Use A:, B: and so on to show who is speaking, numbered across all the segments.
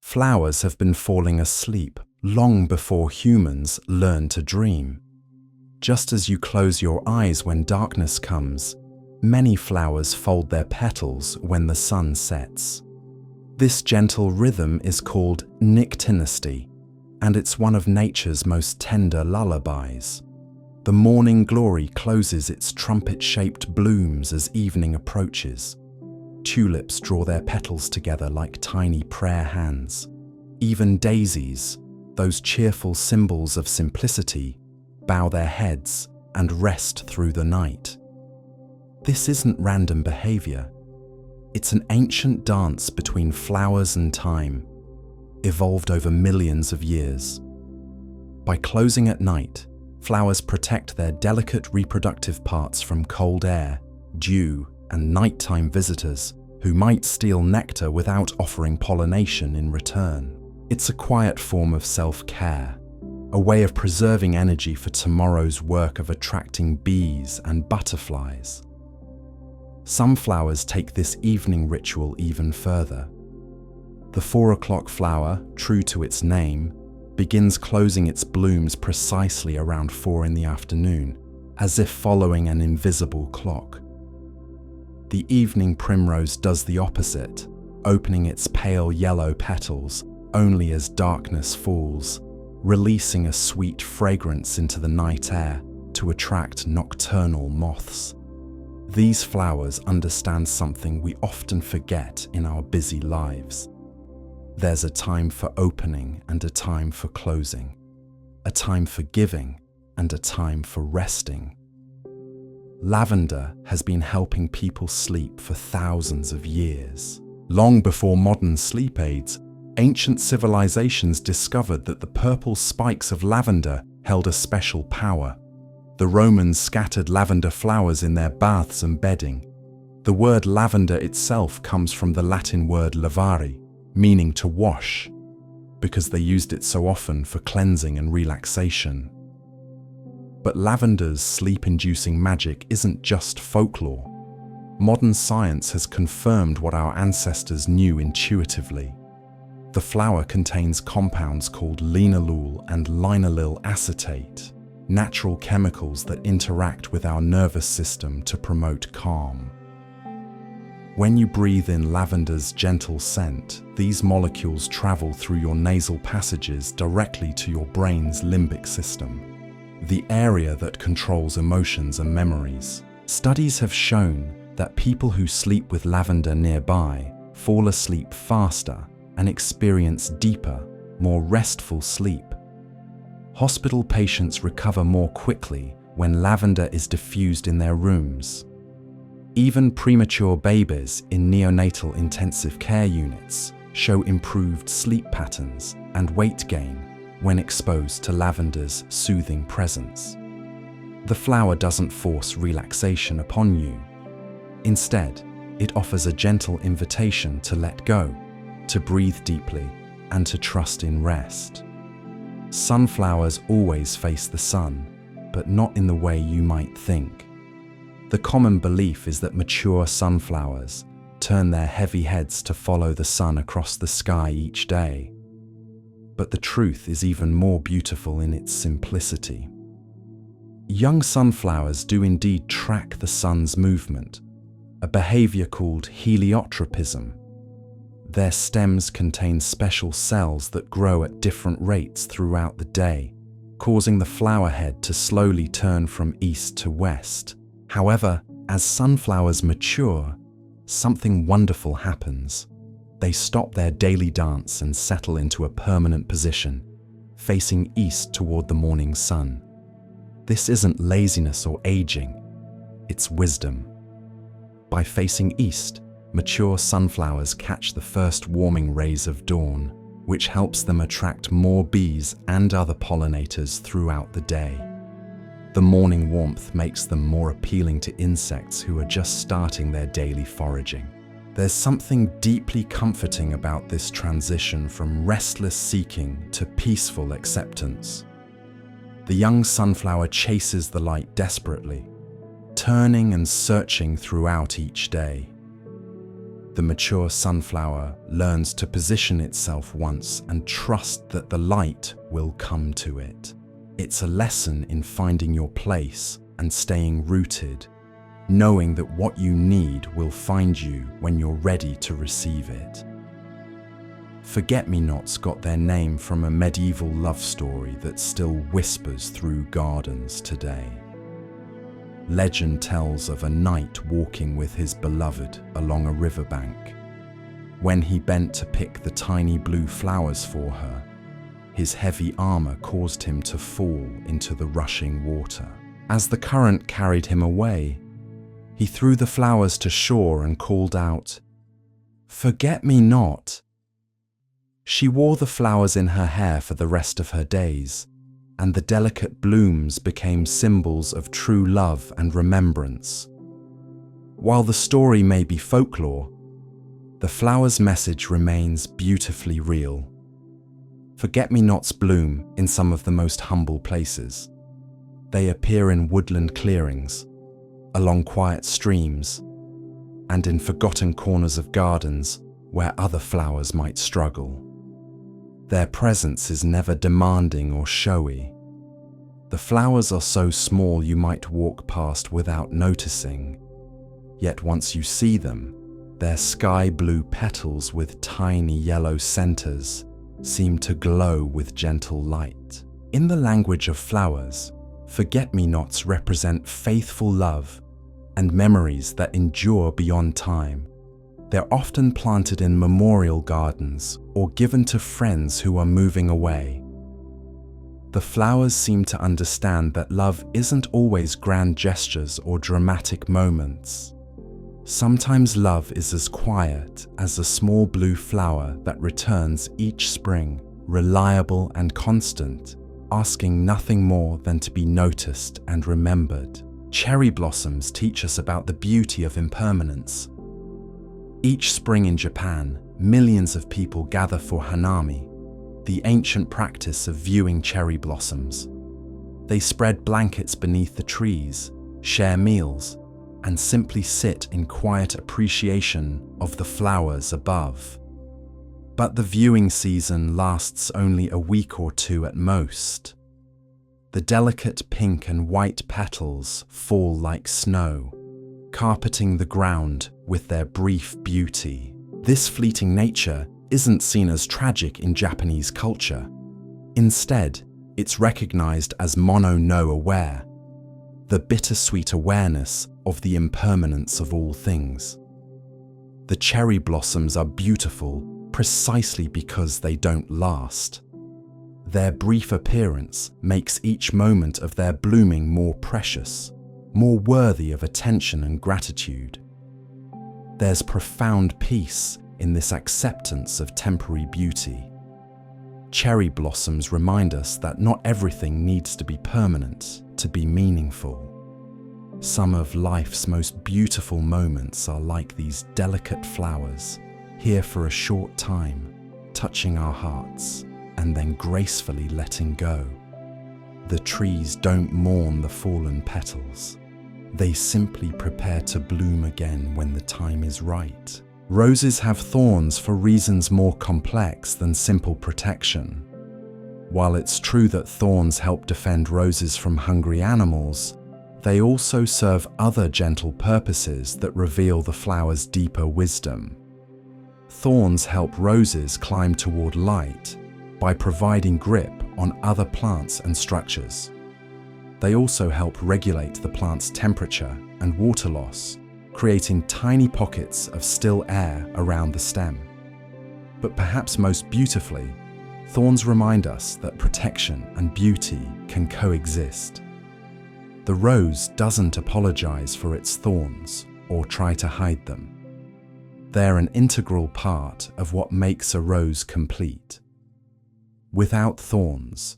A: Flowers have been falling asleep long before humans learn to dream. Just as you close your eyes when darkness comes, many flowers fold their petals when the sun sets. This gentle rhythm is called nyctinisty, and it's one of nature's most tender lullabies. The morning glory closes its trumpet-shaped blooms as evening approaches. Tulips draw their petals together like tiny prayer hands. Even daisies, those cheerful symbols of simplicity, bow their heads and rest through the night. This isn't random behavior. It's an ancient dance between flowers and time, evolved over millions of years. By closing at night, flowers protect their delicate reproductive parts from cold air, dew, and nighttime visitors who might steal nectar without offering pollination in return. It's a quiet form of self-care, a way of preserving energy for tomorrow's work of attracting bees and butterflies. Some flowers take this evening ritual even further. The 4 o'clock flower, true to its name, begins closing its blooms precisely around 4 in the afternoon, as if following an invisible clock. The evening primrose does the opposite, opening its pale yellow petals only as darkness falls, releasing a sweet fragrance into the night air to attract nocturnal moths. These flowers understand something we often forget in our busy lives. There's a time for opening and a time for closing, a time for giving and a time for resting. Lavender has been helping people sleep for thousands of years. Long before modern sleep aids, ancient civilizations discovered that the purple spikes of lavender held a special power. The Romans scattered lavender flowers in their baths and bedding. The word lavender itself comes from the Latin word lavare, meaning to wash, because they used it so often for cleansing and relaxation. But lavender's sleep-inducing magic isn't just folklore. Modern science has confirmed what our ancestors knew intuitively. The flower contains compounds called linalool and linaloyl acetate, natural chemicals that interact with our nervous system to promote calm. When you breathe in lavender's gentle scent, these molecules travel through your nasal passages directly to your brain's limbic system, the area that controls emotions and memories. Studies have shown that people who sleep with lavender nearby fall asleep faster and experience deeper, more restful sleep. Hospital patients recover more quickly when lavender is diffused in their rooms. Even premature babies in neonatal intensive care units show improved sleep patterns and weight gain when exposed to lavender's soothing presence. The flower doesn't force relaxation upon you. Instead, it offers a gentle invitation to let go, to breathe deeply, and to trust in rest. Sunflowers always face the sun, but not in the way you might think. The common belief is that mature sunflowers turn their heavy heads to follow the sun across the sky each day. But the truth is even more beautiful in its simplicity. Young sunflowers do indeed track the sun's movement, a behavior called heliotropism. Their stems contain special cells that grow at different rates throughout the day, causing the flower head to slowly turn from east to west. However, as sunflowers mature, something wonderful happens. They stop their daily dance and settle into a permanent position, facing east toward the morning sun. This isn't laziness or aging, it's wisdom. By facing east, mature sunflowers catch the first warming rays of dawn, which helps them attract more bees and other pollinators throughout the day. The morning warmth makes them more appealing to insects who are just starting their daily foraging. There's something deeply comforting about this transition from restless seeking to peaceful acceptance. The young sunflower chases the light desperately, turning and searching throughout each day. The mature sunflower learns to position itself once and trust that the light will come to it. It's a lesson in finding your place and staying rooted, knowing that what you need will find you when you're ready to receive it. Forget-me-nots got their name from a medieval love story that still whispers through gardens today. Legend tells of a knight walking with his beloved along a riverbank. When he bent to pick the tiny blue flowers for her, his heavy armor caused him to fall into the rushing water. As the current carried him away, he threw the flowers to shore and called out, "Forget-me-not." She wore the flowers in her hair for the rest of her days, and the delicate blooms became symbols of true love and remembrance. While the story may be folklore, the flower's message remains beautifully real. Forget-me-nots bloom in some of the most humble places. They appear in woodland clearings, along quiet streams, and in forgotten corners of gardens where other flowers might struggle. Their presence is never demanding or showy. The flowers are so small you might walk past without noticing, yet once you see them, their sky blue petals with tiny yellow centers seem to glow with gentle light. In the language of flowers, forget-me-nots represent faithful love and memories that endure beyond time. They're often planted in memorial gardens or given to friends who are moving away. The flowers seem to understand that love isn't always grand gestures or dramatic moments. Sometimes love is as quiet as a small blue flower that returns each spring, reliable and constant, asking nothing more than to be noticed and remembered. Cherry blossoms teach us about the beauty of impermanence. Each spring in Japan, millions of people gather for hanami, the ancient practice of viewing cherry blossoms. They spread blankets beneath the trees, share meals, and simply sit in quiet appreciation of the flowers above. But the viewing season lasts only a week or two at most. The delicate pink and white petals fall like snow, carpeting the ground with their brief beauty. This fleeting nature isn't seen as tragic in Japanese culture. Instead, it's recognized as mono-no-aware, the bittersweet awareness of the impermanence of all things. The cherry blossoms are beautiful precisely because they don't last. Their brief appearance makes each moment of their blooming more precious, more worthy of attention and gratitude. There's profound peace in this acceptance of temporary beauty. Cherry blossoms remind us that not everything needs to be permanent to be meaningful. Some of life's most beautiful moments are like these delicate flowers, here for a short time, touching our hearts, and then gracefully letting go. The trees don't mourn the fallen petals. They simply prepare to bloom again when the time is right. Roses have thorns for reasons more complex than simple protection. While it's true that thorns help defend roses from hungry animals, they also serve other gentle purposes that reveal the flower's deeper wisdom. Thorns help roses climb toward light by providing grip on other plants and structures. They also help regulate the plant's temperature and water loss, creating tiny pockets of still air around the stem. But perhaps most beautifully, thorns remind us that protection and beauty can coexist. The rose doesn't apologize for its thorns or try to hide them. They're an integral part of what makes a rose complete. Without thorns,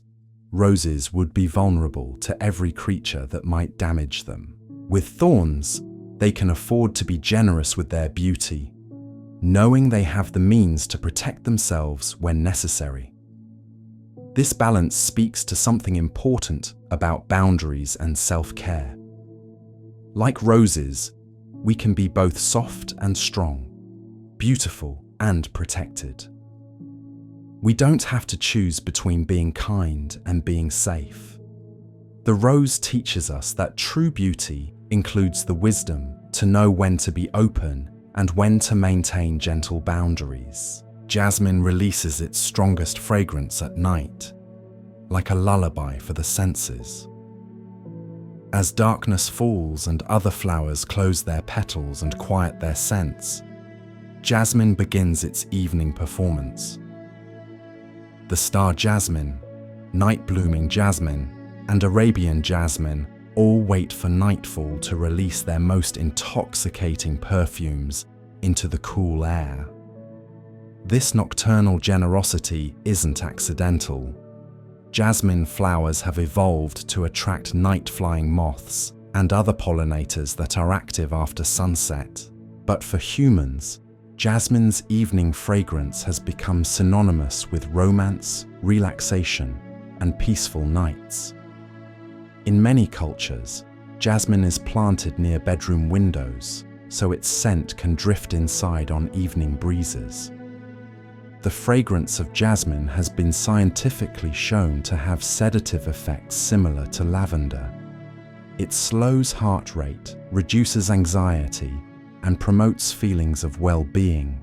A: roses would be vulnerable to every creature that might damage them. With thorns, they can afford to be generous with their beauty, knowing they have the means to protect themselves when necessary. This balance speaks to something important about boundaries and self-care. Like roses, we can be both soft and strong. beautiful and protected. We don't have to choose between being kind and being safe. The rose teaches us that true beauty includes the wisdom to know when to be open and when to maintain gentle boundaries. Jasmine releases its strongest fragrance at night, like a lullaby for the senses. As darkness falls and other flowers close their petals and quiet their scents, jasmine begins its evening performance. The star jasmine, night-blooming jasmine, and Arabian jasmine all wait for nightfall to release their most intoxicating perfumes into the cool air. This nocturnal generosity isn't accidental. Jasmine flowers have evolved to attract night-flying moths and other pollinators that are active after sunset. But for humans, jasmine's evening fragrance has become synonymous with romance, relaxation, and peaceful nights. In many cultures, jasmine is planted near bedroom windows, so its scent can drift inside on evening breezes. The fragrance of jasmine has been scientifically shown to have sedative effects similar to lavender. It slows heart rate, reduces anxiety, and promotes feelings of well-being.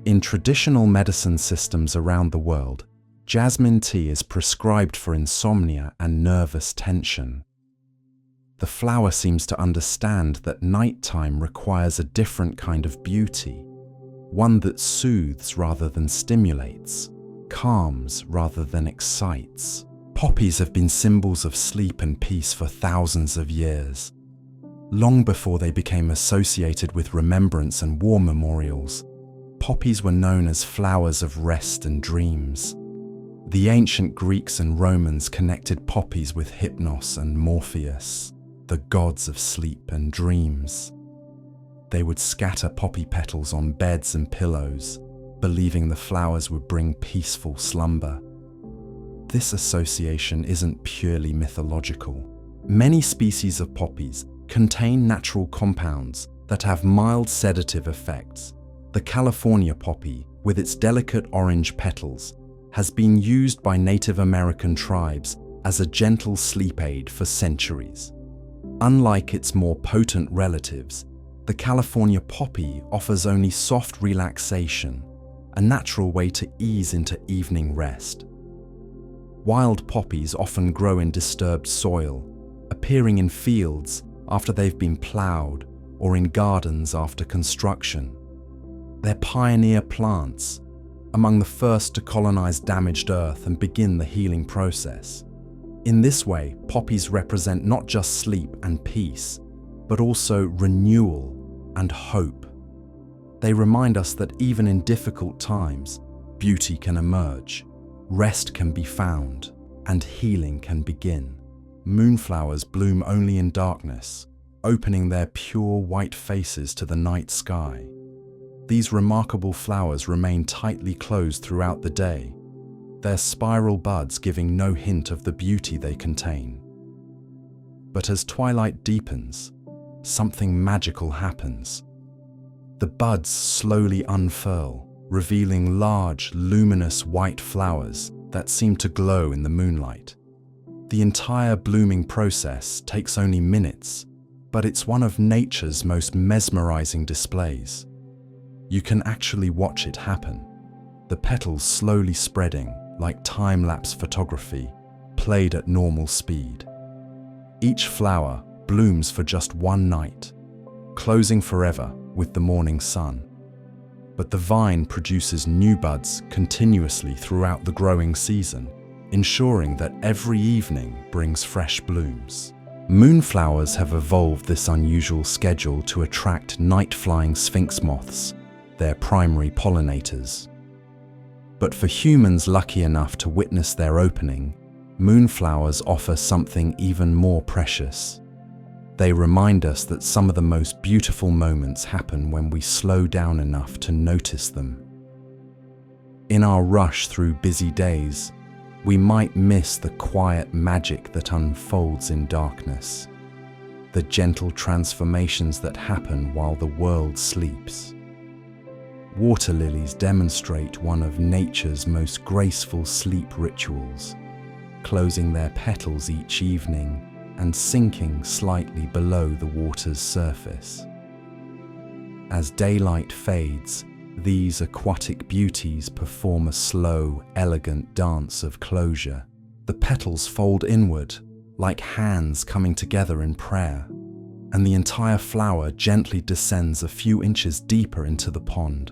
A: In traditional medicine systems around the world, jasmine tea is prescribed for insomnia and nervous tension. The flower seems to understand that nighttime requires a different kind of beauty, one that soothes rather than stimulates, calms rather than excites. Poppies have been symbols of sleep and peace for thousands of years. Long before they became associated with remembrance and war memorials, poppies were known as flowers of rest and dreams. The ancient Greeks and Romans connected poppies with Hypnos and Morpheus, the gods of sleep and dreams. They would scatter poppy petals on beds and pillows, believing the flowers would bring peaceful slumber. This association isn't purely mythological. Many species of poppies contain natural compounds that have mild sedative effects. The California poppy, with its delicate orange petals, has been used by Native American tribes as a gentle sleep aid for centuries. Unlike its more potent relatives, the California poppy offers only soft relaxation, a natural way to ease into evening rest. Wild poppies often grow in disturbed soil, appearing in fields after they've been plowed or in gardens after construction. They're pioneer plants, among the first to colonize damaged earth and begin the healing process. In this way, poppies represent not just sleep and peace, but also renewal and hope. They remind us that even in difficult times, beauty can emerge, rest can be found, and healing can begin. Moonflowers bloom only in darkness, opening their pure white faces to the night sky. These remarkable flowers remain tightly closed throughout the day, their spiral buds giving no hint of the beauty they contain. But as twilight deepens, something magical happens. The buds slowly unfurl, revealing large, luminous white flowers that seem to glow in the moonlight. The entire blooming process takes only minutes, but it's one of nature's most mesmerizing displays. You can actually watch it happen, the petals slowly spreading like time-lapse photography, played at normal speed. Each flower blooms for just one night, closing forever with the morning sun. But the vine produces new buds continuously throughout the growing season, ensuring that every evening brings fresh blooms. Moonflowers have evolved this unusual schedule to attract night-flying sphinx moths, their primary pollinators. But for humans lucky enough to witness their opening, moonflowers offer something even more precious. They remind us that some of the most beautiful moments happen when we slow down enough to notice them. In our rush through busy days, we might miss the quiet magic that unfolds in darkness, the gentle transformations that happen while the world sleeps. Water lilies demonstrate one of nature's most graceful sleep rituals, closing their petals each evening and sinking slightly below the water's surface. As daylight fades, these aquatic beauties perform a slow, elegant dance of closure. The petals fold inward, like hands coming together in prayer, and the entire flower gently descends a few inches deeper into the pond.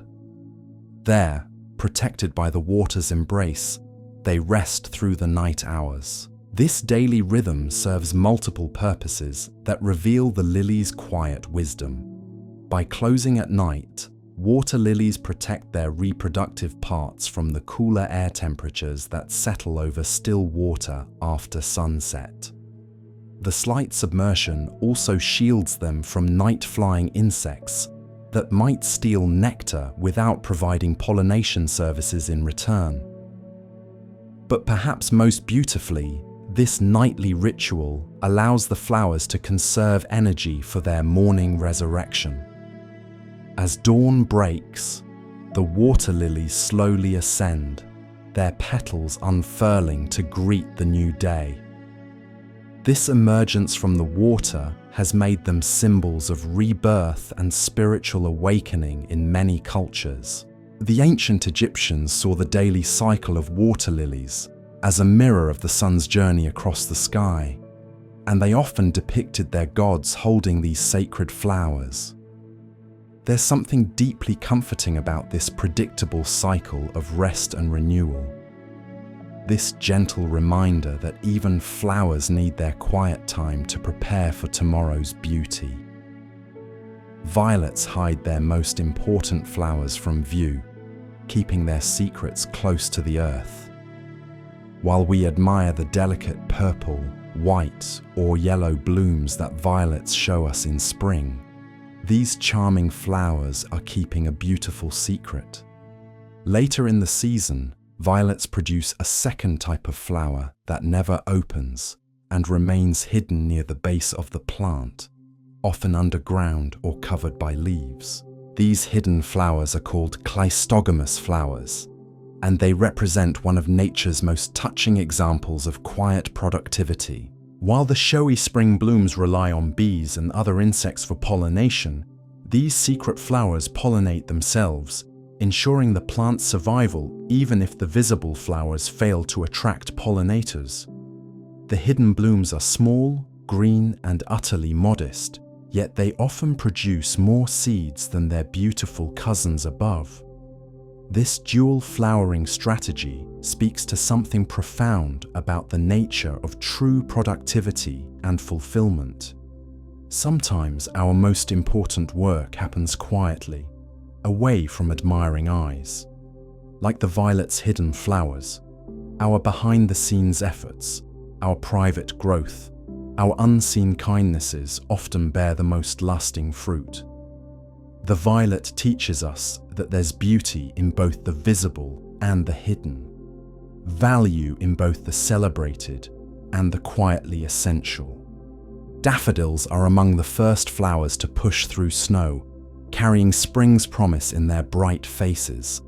A: There, protected by the water's embrace, they rest through the night hours. This daily rhythm serves multiple purposes that reveal the lily's quiet wisdom. By closing at night, water lilies protect their reproductive parts from the cooler air temperatures that settle over still water after sunset. The slight submersion also shields them from night-flying insects that might steal nectar without providing pollination services in return. But perhaps most beautifully, this nightly ritual allows the flowers to conserve energy for their morning resurrection. As dawn breaks, the water lilies slowly ascend, their petals unfurling to greet the new day. This emergence from the water has made them symbols of rebirth and spiritual awakening in many cultures. The ancient Egyptians saw the daily cycle of water lilies as a mirror of the sun's journey across the sky, and they often depicted their gods holding these sacred flowers. There's something deeply comforting about this predictable cycle of rest and renewal. This gentle reminder that even flowers need their quiet time to prepare for tomorrow's beauty. Violets hide their most important flowers from view, keeping their secrets close to the earth. While we admire the delicate purple, white, or yellow blooms that violets show us in spring, these charming flowers are keeping a beautiful secret. Later in the season, violets produce a second type of flower that never opens and remains hidden near the base of the plant, often underground or covered by leaves. These hidden flowers are called cleistogamous flowers, and they represent one of nature's most touching examples of quiet productivity. While the showy spring blooms rely on bees and other insects for pollination, these secret flowers pollinate themselves, ensuring the plant's survival even if the visible flowers fail to attract pollinators. The hidden blooms are small, green, and utterly modest, yet they often produce more seeds than their beautiful cousins above. This dual flowering strategy speaks to something profound about the nature of true productivity and fulfillment. Sometimes our most important work happens quietly, away from admiring eyes. Like the violet's hidden flowers, our behind-the-scenes efforts, our private growth, our unseen kindnesses often bear the most lasting fruit. The violet teaches us that there's beauty in both the visible and the hidden, value in both the celebrated and the quietly essential. Daffodils are among the first flowers to push through snow, carrying spring's promise in their bright faces.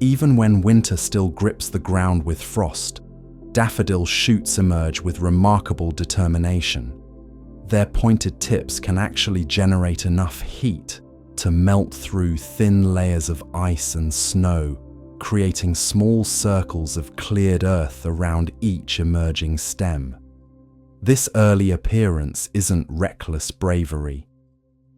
A: Even when winter still grips the ground with frost, daffodil shoots emerge with remarkable determination. Their pointed tips can actually generate enough heat to melt through thin layers of ice and snow, creating small circles of cleared earth around each emerging stem. This early appearance isn't reckless bravery.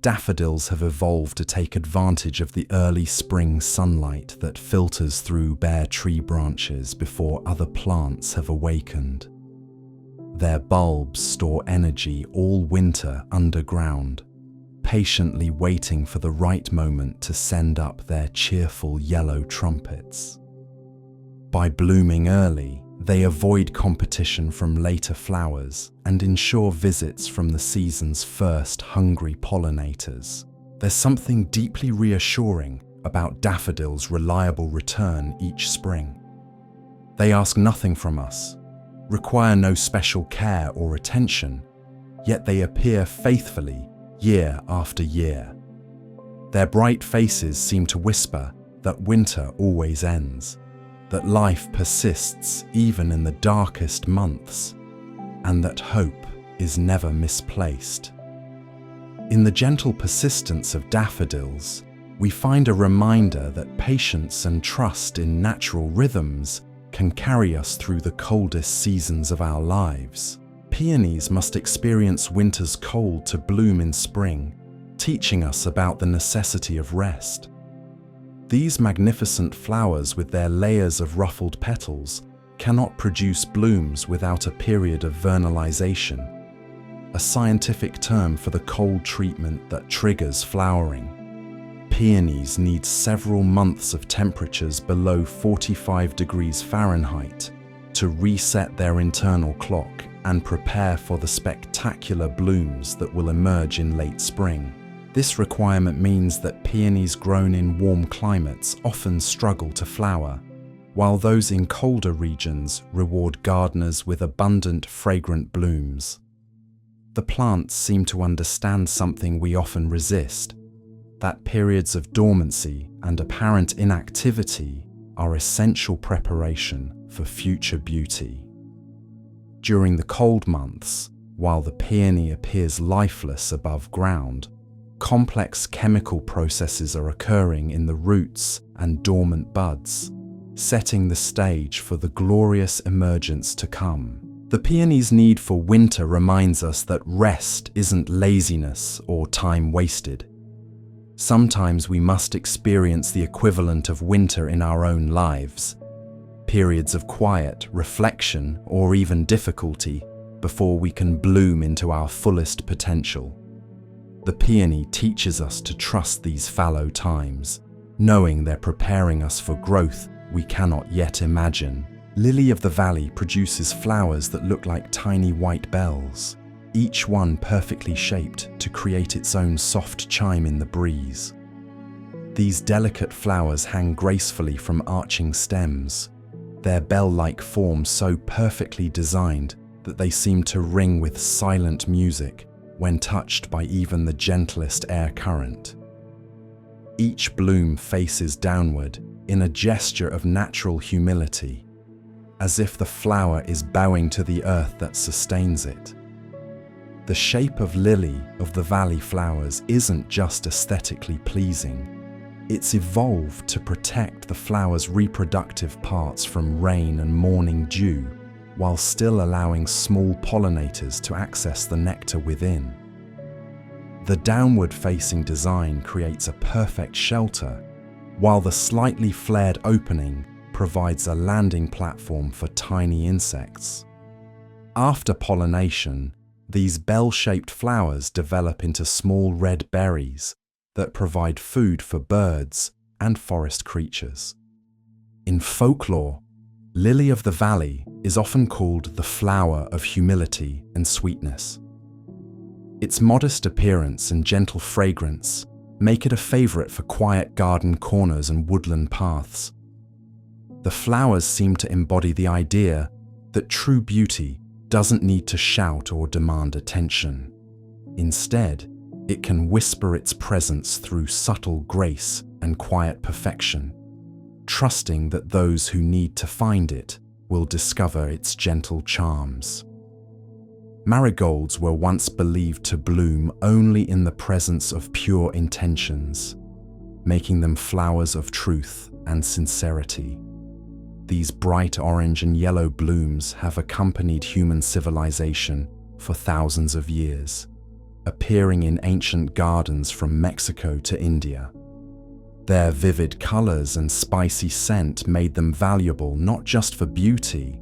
A: Daffodils have evolved to take advantage of the early spring sunlight that filters through bare tree branches before other plants have awakened. Their bulbs store energy all winter underground, patiently waiting for the right moment to send up their cheerful yellow trumpets. By blooming early, they avoid competition from later flowers and ensure visits from the season's first hungry pollinators. There's something deeply reassuring about daffodils' reliable return each spring. They ask nothing from us, require no special care or attention, yet they appear faithfully year after year. Their bright faces seem to whisper, that winter always ends, that life persists even in the darkest months, and that hope is never misplaced. In the gentle persistence of daffodils, we find a reminder that patience and trust in natural rhythms can carry us through the coldest seasons of our lives. Peonies must experience winter's cold to bloom in spring, teaching us about the necessity of rest. These magnificent flowers with their layers of ruffled petals cannot produce blooms without a period of vernalization, a scientific term for the cold treatment that triggers flowering. Peonies need several months of temperatures below 45 degrees Fahrenheit to reset their internal clock and prepare for the spectacular blooms that will emerge in late spring. This requirement means that peonies grown in warm climates often struggle to flower, while those in colder regions reward gardeners with abundant, fragrant blooms. The plants seem to understand something we often resist, that periods of dormancy and apparent inactivity are essential preparation for future beauty. During the cold months, while the peony appears lifeless above ground, complex chemical processes are occurring in the roots and dormant buds, setting the stage for the glorious emergence to come. The peony's need for winter reminds us that rest isn't laziness or time wasted. Sometimes we must experience the equivalent of winter in our own lives, periods of quiet, reflection, or even difficulty before we can bloom into our fullest potential. The peony teaches us to trust these fallow times, knowing they're preparing us for growth we cannot yet imagine. Lily of the Valley produces flowers that look like tiny white bells, each one perfectly shaped to create its own soft chime in the breeze. These delicate flowers hang gracefully from arching stems, their bell-like form so perfectly designed that they seem to ring with silent music when touched by even the gentlest air current. Each bloom faces downward in a gesture of natural humility, as if the flower is bowing to the earth that sustains it. The shape of lily of the valley flowers isn't just aesthetically pleasing. It's evolved to protect the flower's reproductive parts from rain and morning dew, while still allowing small pollinators to access the nectar within. The downward-facing design creates a perfect shelter, while the slightly flared opening provides a landing platform for tiny insects. After pollination, these bell-shaped flowers develop into small red berries that provide food for birds and forest creatures. In folklore, Lily of the Valley is often called the flower of humility and sweetness. Its modest appearance and gentle fragrance make it a favorite for quiet garden corners and woodland paths. The flowers seem to embody the idea that true beauty doesn't need to shout or demand attention. Instead, it can whisper its presence through subtle grace and quiet perfection, trusting that those who need to find it will discover its gentle charms. Marigolds were once believed to bloom only in the presence of pure intentions, making them flowers of truth and sincerity. These bright orange and yellow blooms have accompanied human civilization for thousands of years, appearing in ancient gardens from Mexico to India. Their vivid colors and spicy scent made them valuable not just for beauty,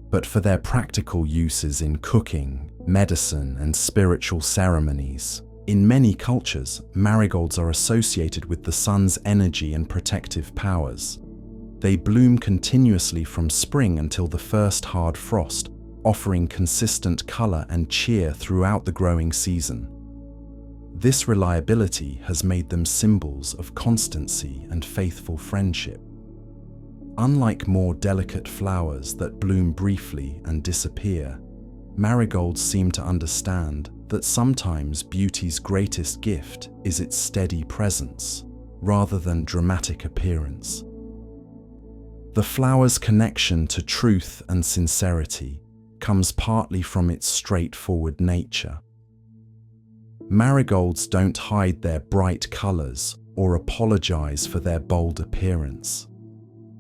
A: but for their practical uses in cooking, medicine, and spiritual ceremonies. In many cultures, marigolds are associated with the sun's energy and protective powers. They bloom continuously from spring until the first hard frost, offering consistent color and cheer throughout the growing season. This reliability has made them symbols of constancy and faithful friendship. Unlike more delicate flowers that bloom briefly and disappear, marigolds seem to understand that sometimes beauty's greatest gift is its steady presence, rather than dramatic appearance. The flower's connection to truth and sincerity comes partly from its straightforward nature. Marigolds don't hide their bright colors or apologize for their bold appearance.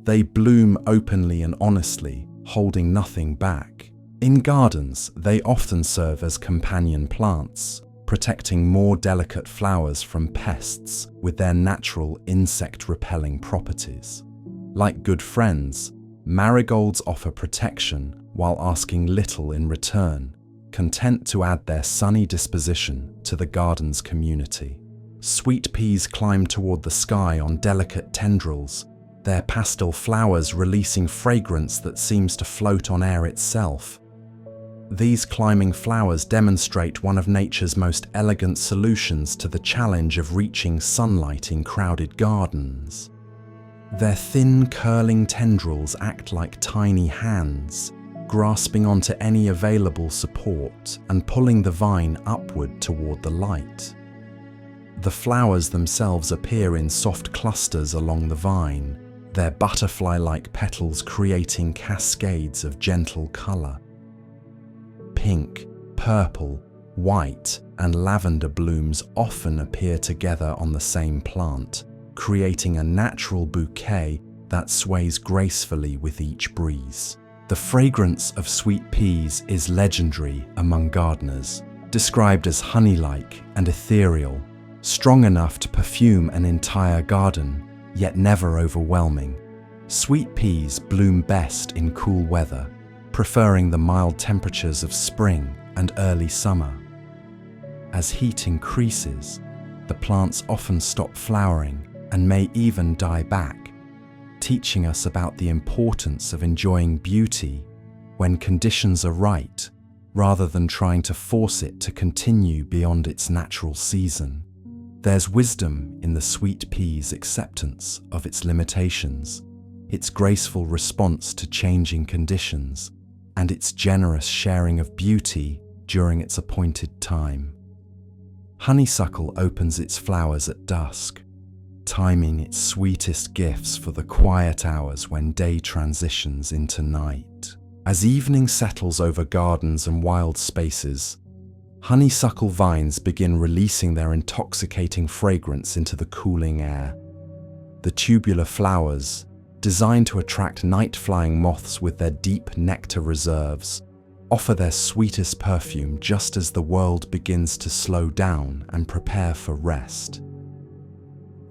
A: They bloom openly and honestly, holding nothing back. In gardens, they often serve as companion plants, protecting more delicate flowers from pests with their natural insect-repelling properties. Like good friends, marigolds offer protection while asking little in return, content to add their sunny disposition to the garden's community. Sweet peas climb toward the sky on delicate tendrils, their pastel flowers releasing fragrance that seems to float on air itself. These climbing flowers demonstrate one of nature's most elegant solutions to the challenge of reaching sunlight in crowded gardens. Their thin, curling tendrils act like tiny hands, grasping onto any available support and pulling the vine upward toward the light. The flowers themselves appear in soft clusters along the vine, their butterfly-like petals creating cascades of gentle color. Pink, purple, white, and lavender blooms often appear together on the same plant, creating a natural bouquet that sways gracefully with each breeze. The fragrance of sweet peas is legendary among gardeners, described as honey-like and ethereal, strong enough to perfume an entire garden, yet never overwhelming. Sweet peas bloom best in cool weather, preferring the mild temperatures of spring and early summer. As heat increases, the plants often stop flowering and may even die back, teaching us about the importance of enjoying beauty when conditions are right, rather than trying to force it to continue beyond its natural season. There's wisdom in the sweet pea's acceptance of its limitations, its graceful response to changing conditions, and its generous sharing of beauty during its appointed time. Honeysuckle opens its flowers at dusk, timing its sweetest gifts for the quiet hours when day transitions into night. As evening settles over gardens and wild spaces, honeysuckle vines begin releasing their intoxicating fragrance into the cooling air. The tubular flowers, designed to attract night-flying moths with their deep nectar reserves, offer their sweetest perfume just as the world begins to slow down and prepare for rest.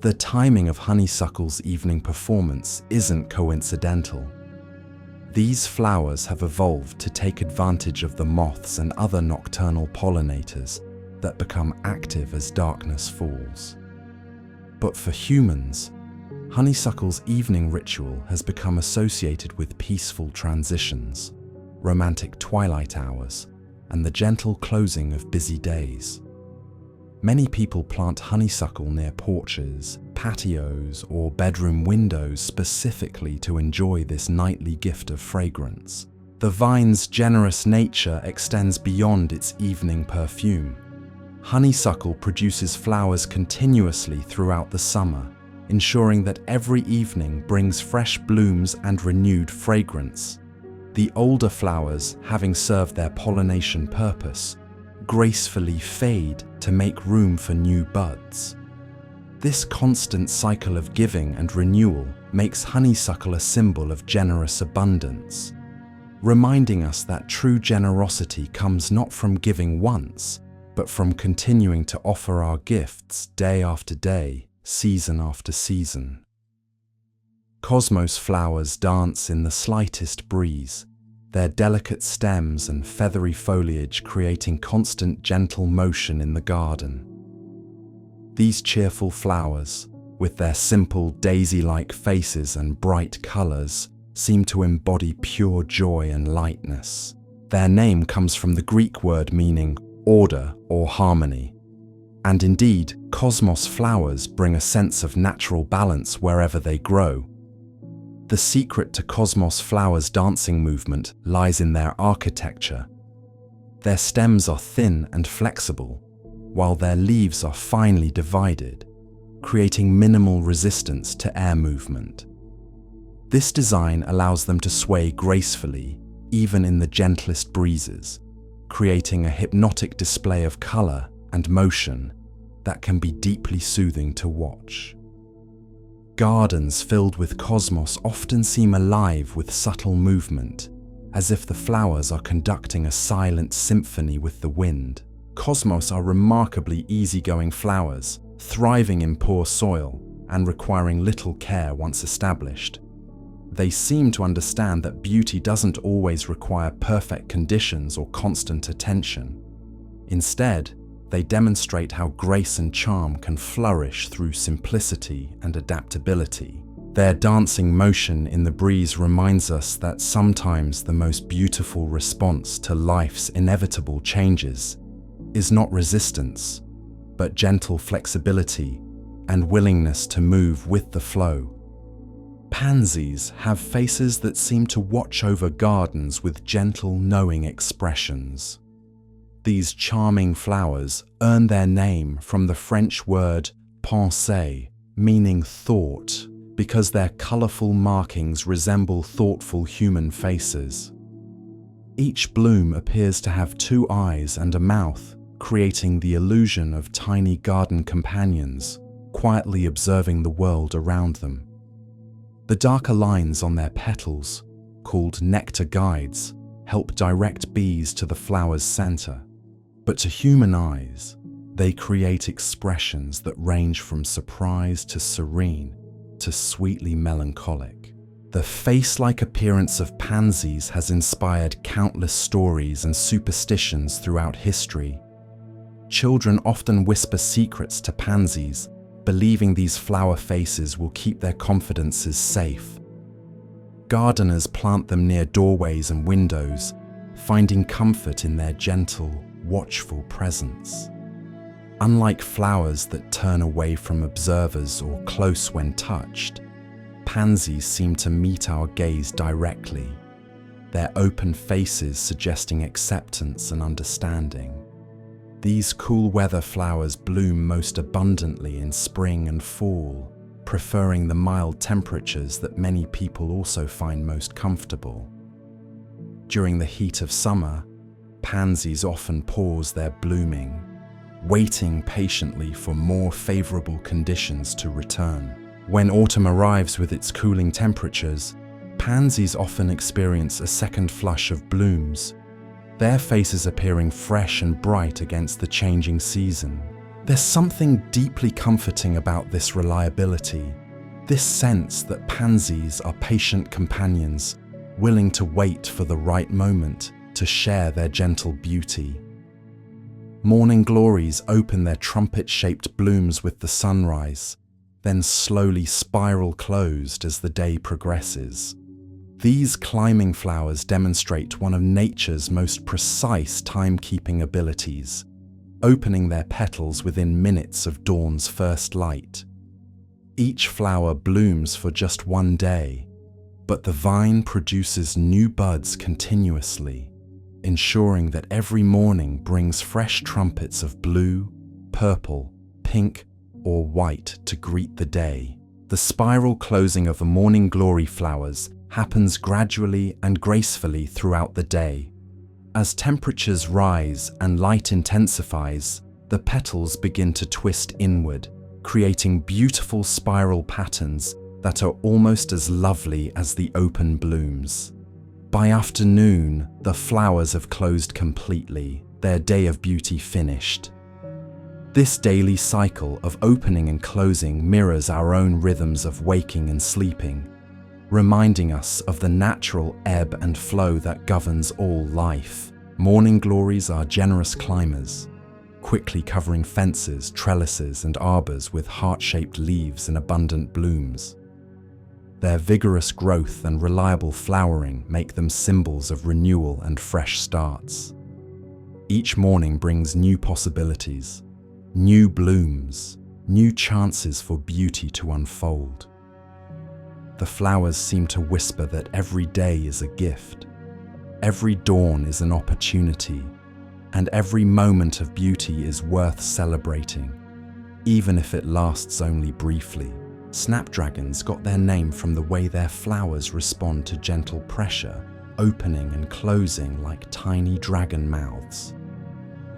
A: The timing of honeysuckle's evening performance isn't coincidental. These flowers have evolved to take advantage of the moths and other nocturnal pollinators that become active as darkness falls. But for humans, honeysuckle's evening ritual has become associated with peaceful transitions, romantic twilight hours, and the gentle closing of busy days. Many people plant honeysuckle near porches, patios, or bedroom windows specifically to enjoy this nightly gift of fragrance. The vine's generous nature extends beyond its evening perfume. Honeysuckle produces flowers continuously throughout the summer, ensuring that every evening brings fresh blooms and renewed fragrance. The older flowers, having served their pollination purpose, gracefully fade to make room for new buds. This constant cycle of giving and renewal makes honeysuckle a symbol of generous abundance, reminding us that true generosity comes not from giving once, but from continuing to offer our gifts day after day, season after season. Cosmos flowers dance in the slightest breeze, their delicate stems and feathery foliage creating constant gentle motion in the garden. These cheerful flowers, with their simple daisy-like faces and bright colors, seem to embody pure joy and lightness. Their name comes from the Greek word meaning order or harmony. And indeed, cosmos flowers bring a sense of natural balance wherever they grow. The secret to cosmos flowers' dancing movement lies in their architecture. Their stems are thin and flexible, while their leaves are finely divided, creating minimal resistance to air movement. This design allows them to sway gracefully, even in the gentlest breezes, creating a hypnotic display of color and motion that can be deeply soothing to watch. Gardens filled with cosmos often seem alive with subtle movement, as if the flowers are conducting a silent symphony with the wind. Cosmos are remarkably easygoing flowers, thriving in poor soil and requiring little care once established. They seem to understand that beauty doesn't always require perfect conditions or constant attention. Instead, they demonstrate how grace and charm can flourish through simplicity and adaptability. Their dancing motion in the breeze reminds us that sometimes the most beautiful response to life's inevitable changes is not resistance, but gentle flexibility and willingness to move with the flow. Pansies have faces that seem to watch over gardens with gentle, knowing expressions. These charming flowers earn their name from the French word pensée, meaning thought, because their colorful markings resemble thoughtful human faces. Each bloom appears to have two eyes and a mouth, creating the illusion of tiny garden companions, quietly observing the world around them. The darker lines on their petals, called nectar guides, help direct bees to the flower's center. But to human eyes, they create expressions that range from surprise to serene to sweetly melancholic. The face-like appearance of pansies has inspired countless stories and superstitions throughout history. Children often whisper secrets to pansies, believing these flower faces will keep their confidences safe. Gardeners plant them near doorways and windows, finding comfort in their gentle, watchful presence. Unlike flowers that turn away from observers or close when touched, pansies seem to meet our gaze directly, their open faces suggesting acceptance and understanding. These cool weather flowers bloom most abundantly in spring and fall, preferring the mild temperatures that many people also find most comfortable. During the heat of summer, pansies often pause their blooming, waiting patiently for more favorable conditions to return. When autumn arrives with its cooling temperatures, pansies often experience a second flush of blooms, their faces appearing fresh and bright against the changing season. There's something deeply comforting about this reliability, this sense that pansies are patient companions, willing to wait for the right moment to share their gentle beauty. Morning glories open their trumpet-shaped blooms with the sunrise, then slowly spiral closed as the day progresses. These climbing flowers demonstrate one of nature's most precise timekeeping abilities, opening their petals within minutes of dawn's first light. Each flower blooms for just one day, but the vine produces new buds continuously, ensuring that every morning brings fresh trumpets of blue, purple, pink, or white to greet the day. The spiral closing of the morning glory flowers happens gradually and gracefully throughout the day. As temperatures rise and light intensifies, the petals begin to twist inward, creating beautiful spiral patterns that are almost as lovely as the open blooms. By afternoon, the flowers have closed completely, their day of beauty finished. This daily cycle of opening and closing mirrors our own rhythms of waking and sleeping, reminding us of the natural ebb and flow that governs all life. Morning glories are generous climbers, quickly covering fences, trellises, and arbors with heart-shaped leaves and abundant blooms. Their vigorous growth and reliable flowering make them symbols of renewal and fresh starts. Each morning brings new possibilities, new blooms, new chances for beauty to unfold. The flowers seem to whisper that every day is a gift, every dawn is an opportunity, and every moment of beauty is worth celebrating. even if it lasts only briefly. Snapdragons got their name from the way their flowers respond to gentle pressure, opening and closing like tiny dragon mouths.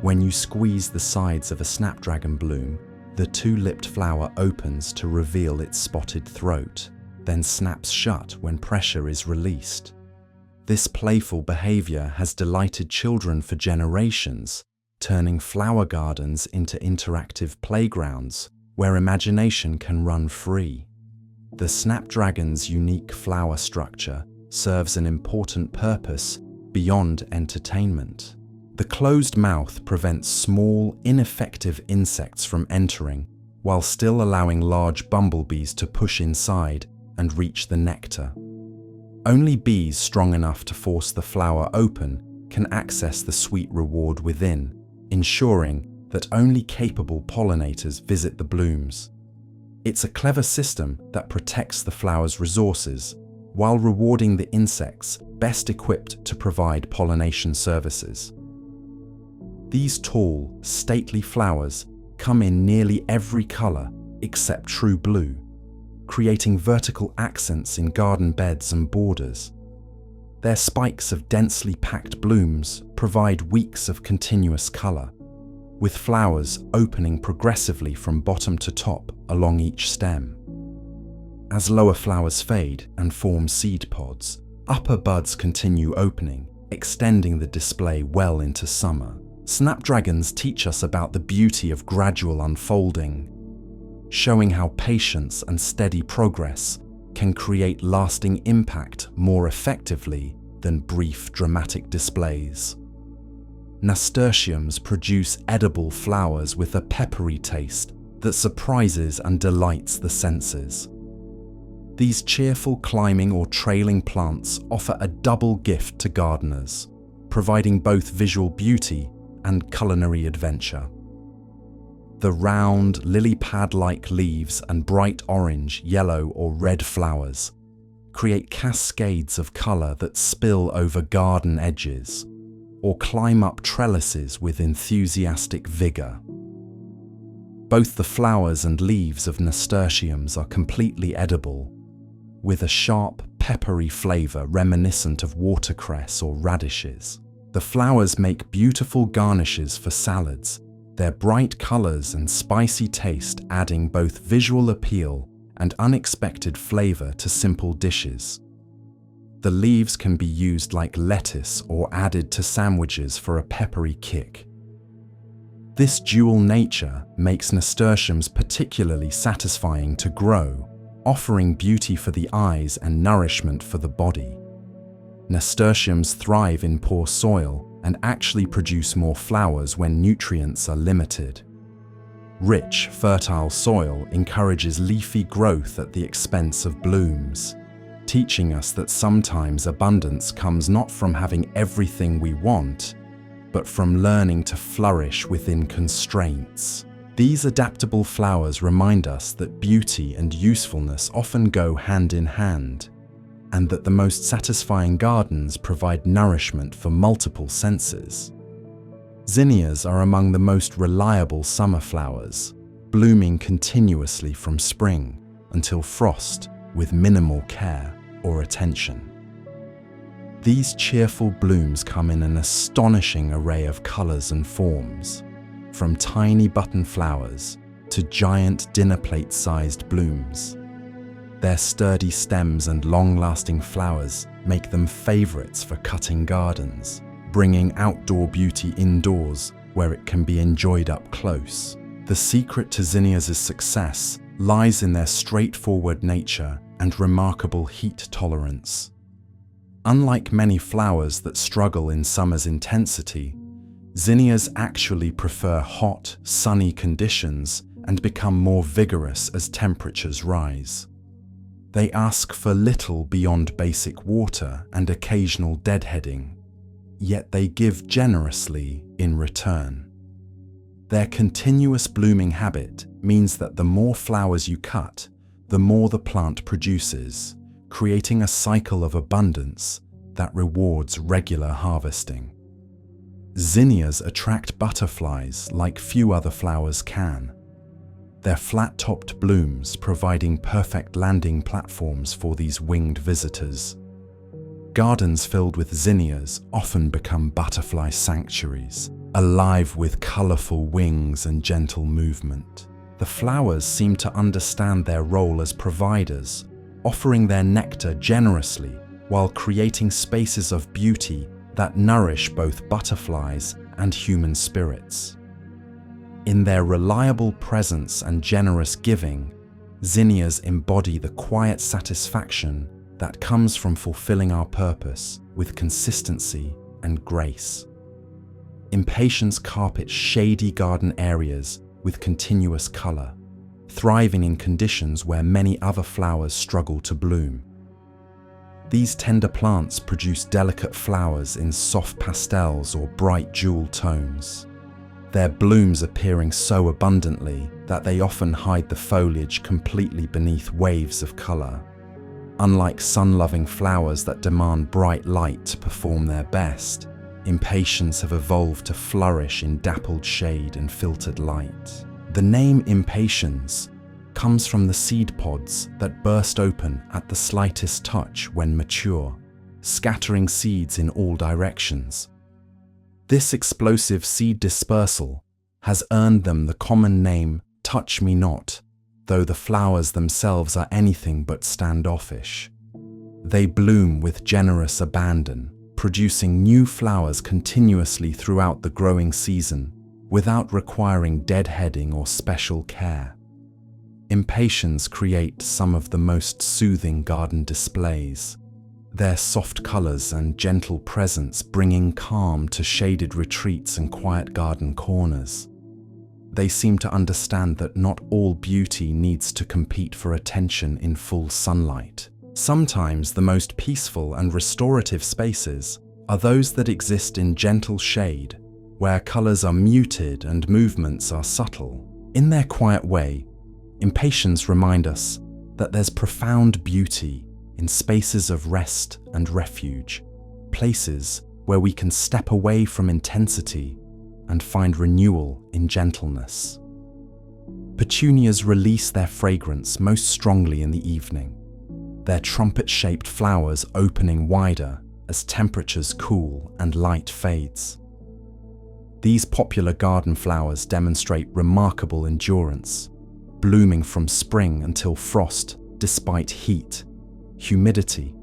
A: When you squeeze the sides of a snapdragon bloom, the two-lipped flower opens to reveal its spotted throat, then snaps shut when pressure is released. This playful behavior has delighted children for generations, turning flower gardens into interactive playgrounds where imagination can run free. The snapdragon's unique flower structure serves an important purpose beyond entertainment. The closed mouth prevents small, ineffective insects from entering, while still allowing large bumblebees to push inside and reach the nectar. Only bees strong enough to force the flower open can access the sweet reward within, ensuring that only capable pollinators visit the blooms. It's a clever system that protects the flower's resources while rewarding the insects best equipped to provide pollination services. These tall, stately flowers come in nearly every color except true blue, creating vertical accents in garden beds and borders. Their spikes of densely packed blooms provide weeks of continuous color, with flowers opening progressively from bottom to top along each stem. As lower flowers fade and form seed pods, upper buds continue opening, extending the display well into summer. Snapdragons teach us about the beauty of gradual unfolding, showing how patience and steady progress can create lasting impact more effectively than brief dramatic displays. Nasturtiums produce edible flowers with a peppery taste that surprises and delights the senses. These cheerful climbing or trailing plants offer a double gift to gardeners, providing both visual beauty and culinary adventure. The round, lily pad-like leaves and bright orange, yellow, or red flowers create cascades of color that spill over garden edges or climb up trellises with enthusiastic vigor. Both the flowers and leaves of nasturtiums are completely edible, with a sharp, peppery flavor reminiscent of watercress or radishes. The flowers make beautiful garnishes for salads, their bright colors and spicy taste adding both visual appeal and unexpected flavor to simple dishes. The leaves can be used like lettuce or added to sandwiches for a peppery kick. This dual nature makes nasturtiums particularly satisfying to grow, offering beauty for the eyes and nourishment for the body. Nasturtiums thrive in poor soil and actually produce more flowers when nutrients are limited. Rich, fertile soil encourages leafy growth at the expense of blooms, teaching us that sometimes abundance comes not from having everything we want, but from learning to flourish within constraints. These adaptable flowers remind us that beauty and usefulness often go hand in hand, and that the most satisfying gardens provide nourishment for multiple senses. Zinnias are among the most reliable summer flowers, blooming continuously from spring until frost with minimal care or attention. These cheerful blooms come in an astonishing array of colors and forms, from tiny button flowers to giant dinner plate-sized blooms. Their sturdy stems and long-lasting flowers make them favorites for cutting gardens, bringing outdoor beauty indoors where it can be enjoyed up close. The secret to zinnias' success lies in their straightforward nature and remarkable heat tolerance. Unlike many flowers that struggle in summer's intensity, zinnias actually prefer hot, sunny conditions and become more vigorous as temperatures rise. They ask for little beyond basic water and occasional deadheading, yet they give generously in return. Their continuous blooming habit means that the more flowers you cut, the more the plant produces, creating a cycle of abundance that rewards regular harvesting. Zinnias attract butterflies like few other flowers can. their flat-topped blooms providing perfect landing platforms for these winged visitors. Gardens filled with zinnias often become butterfly sanctuaries, alive with colorful wings and gentle movement. The flowers seem to understand their role as providers, offering their nectar generously while creating spaces of beauty that nourish both butterflies and human spirits. In their reliable presence and generous giving, zinnias embody the quiet satisfaction that comes from fulfilling our purpose with consistency and grace. Impatiens carpets shady garden areas with continuous color, thriving in conditions where many other flowers struggle to bloom. These tender plants produce delicate flowers in soft pastels or bright jewel tones, their blooms appearing so abundantly that they often hide the foliage completely beneath waves of color. Unlike sun-loving flowers that demand bright light to perform their best, impatiens have evolved to flourish in dappled shade and filtered light. The name impatiens comes from the seed pods that burst open at the slightest touch when mature, scattering seeds in all directions. This explosive seed dispersal has earned them the common name touch me not, though the flowers themselves are anything but standoffish. They bloom with generous abandon, producing new flowers continuously throughout the growing season, without requiring deadheading or special care. Impatiens create some of the most soothing garden displays, their soft colors and gentle presence bringing calm to shaded retreats and quiet garden corners. They seem to understand that not all beauty needs to compete for attention in full sunlight. Sometimes the most peaceful and restorative spaces are those that exist in gentle shade, where colors are muted and movements are subtle. In their quiet way, impatiens remind us that there's profound beauty in spaces of rest and refuge, places where we can step away from intensity and find renewal in gentleness. Petunias release their fragrance most strongly in the evening, their trumpet-shaped flowers opening wider as temperatures cool and light fades. These popular garden flowers demonstrate remarkable endurance, blooming from spring until frost despite heat, humidity,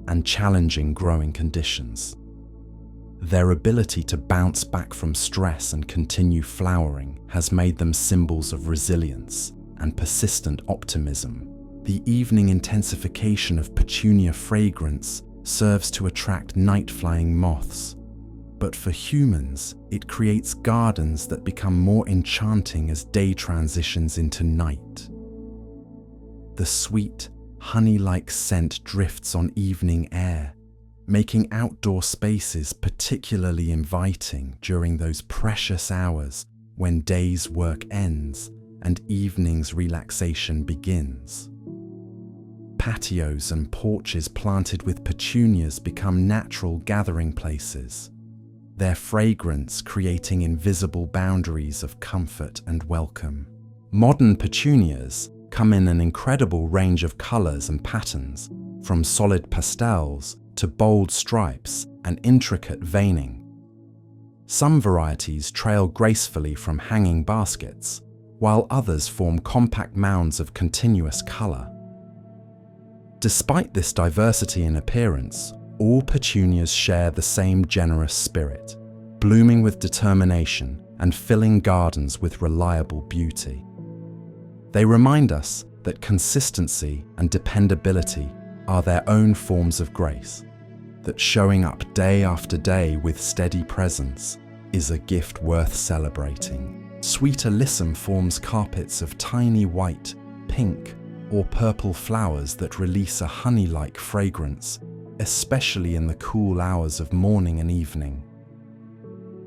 A: and challenging growing conditions. Their ability to bounce back from stress and continue flowering has made them symbols of resilience and persistent optimism. The evening intensification of petunia fragrance serves to attract night-flying moths, but for humans, it creates gardens that become more enchanting as day transitions into night. The sweet, honey-like scent drifts on evening air, making outdoor spaces particularly inviting during those precious hours when day's work ends and evening's relaxation begins. Patios and porches planted with petunias become natural gathering places, their fragrance creating invisible boundaries of comfort and welcome. Modern petunias come in an incredible range of colors and patterns, from solid pastels to bold stripes and intricate veining. Some varieties trail gracefully from hanging baskets, while others form compact mounds of continuous color. Despite this diversity in appearance, all petunias share the same generous spirit, blooming with determination and filling gardens with reliable beauty. They remind us that consistency and dependability are their own forms of grace, that showing up day after day with steady presence is a gift worth celebrating. Sweet alyssum forms carpets of tiny white, pink, or purple flowers that release a honey-like fragrance, especially in the cool hours of morning and evening.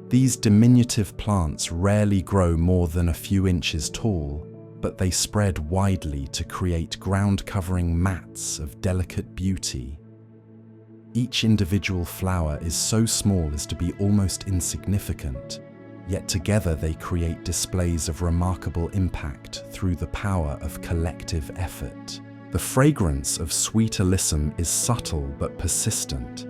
A: These diminutive plants rarely grow more than a few inches tall, but they spread widely to create ground-covering mats of delicate beauty. Each individual flower is so small as to be almost insignificant, yet together they create displays of remarkable impact through the power of collective effort. The fragrance of sweet alyssum is subtle but persistent,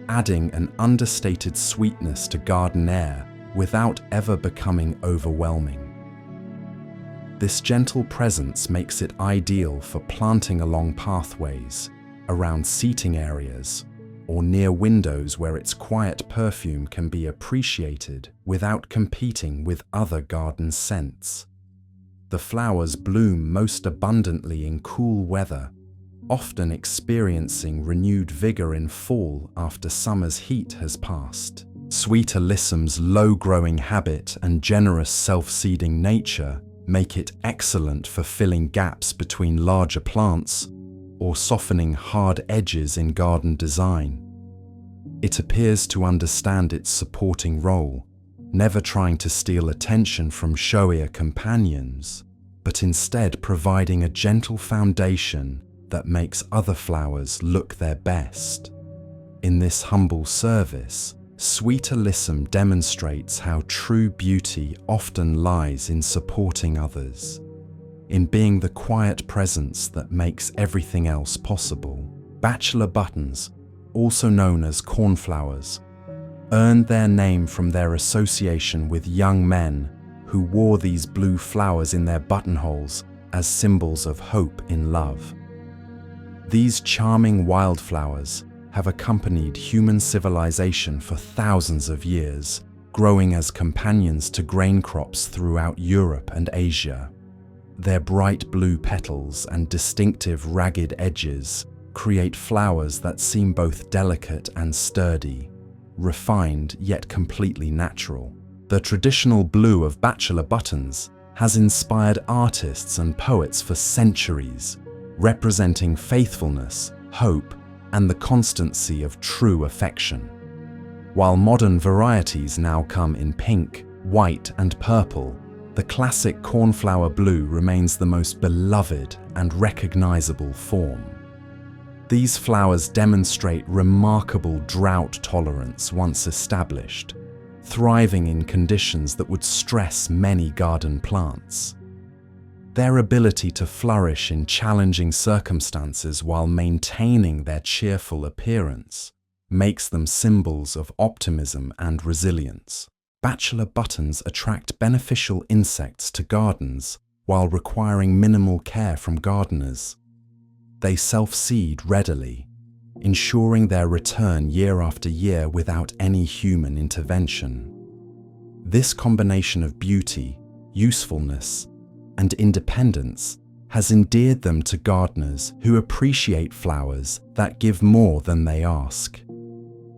A: adding an understated sweetness to garden air without ever becoming overwhelming. This gentle presence makes it ideal for planting along pathways, around seating areas, or near windows where its quiet perfume can be appreciated without competing with other garden scents. The flowers bloom most abundantly in cool weather, often experiencing renewed vigor in fall after summer's heat has passed. Sweet alyssum's low-growing habit and generous self-seeding nature make it excellent for filling gaps between larger plants or softening hard edges in garden design. It appears to understand its supporting role, never trying to steal attention from showier companions, but instead providing a gentle foundation that makes other flowers look their best. In this humble service, sweet alyssum demonstrates how true beauty often lies in supporting others, in being the quiet presence that makes everything else possible. Bachelor buttons, also known as cornflowers, earned their name from their association with young men who wore these blue flowers in their buttonholes as symbols of hope in love. These charming wildflowers have accompanied human civilization for thousands of years, growing as companions to grain crops throughout Europe and Asia. Their bright blue petals and distinctive ragged edges create flowers that seem both delicate and sturdy, refined yet completely natural. The traditional blue of bachelor buttons has inspired artists and poets for centuries, representing faithfulness, hope, and the constancy of true affection. While modern varieties now come in pink, white, and purple, the classic cornflower blue remains the most beloved and recognizable form. These flowers demonstrate remarkable drought tolerance once established, thriving in conditions that would stress many garden plants. Their ability to flourish in challenging circumstances while maintaining their cheerful appearance makes them symbols of optimism and resilience. Bachelor buttons attract beneficial insects to gardens while requiring minimal care from gardeners. They self-seed readily, ensuring their return year after year without any human intervention. This combination of beauty, usefulness, and independence has endeared them to gardeners who appreciate flowers that give more than they ask.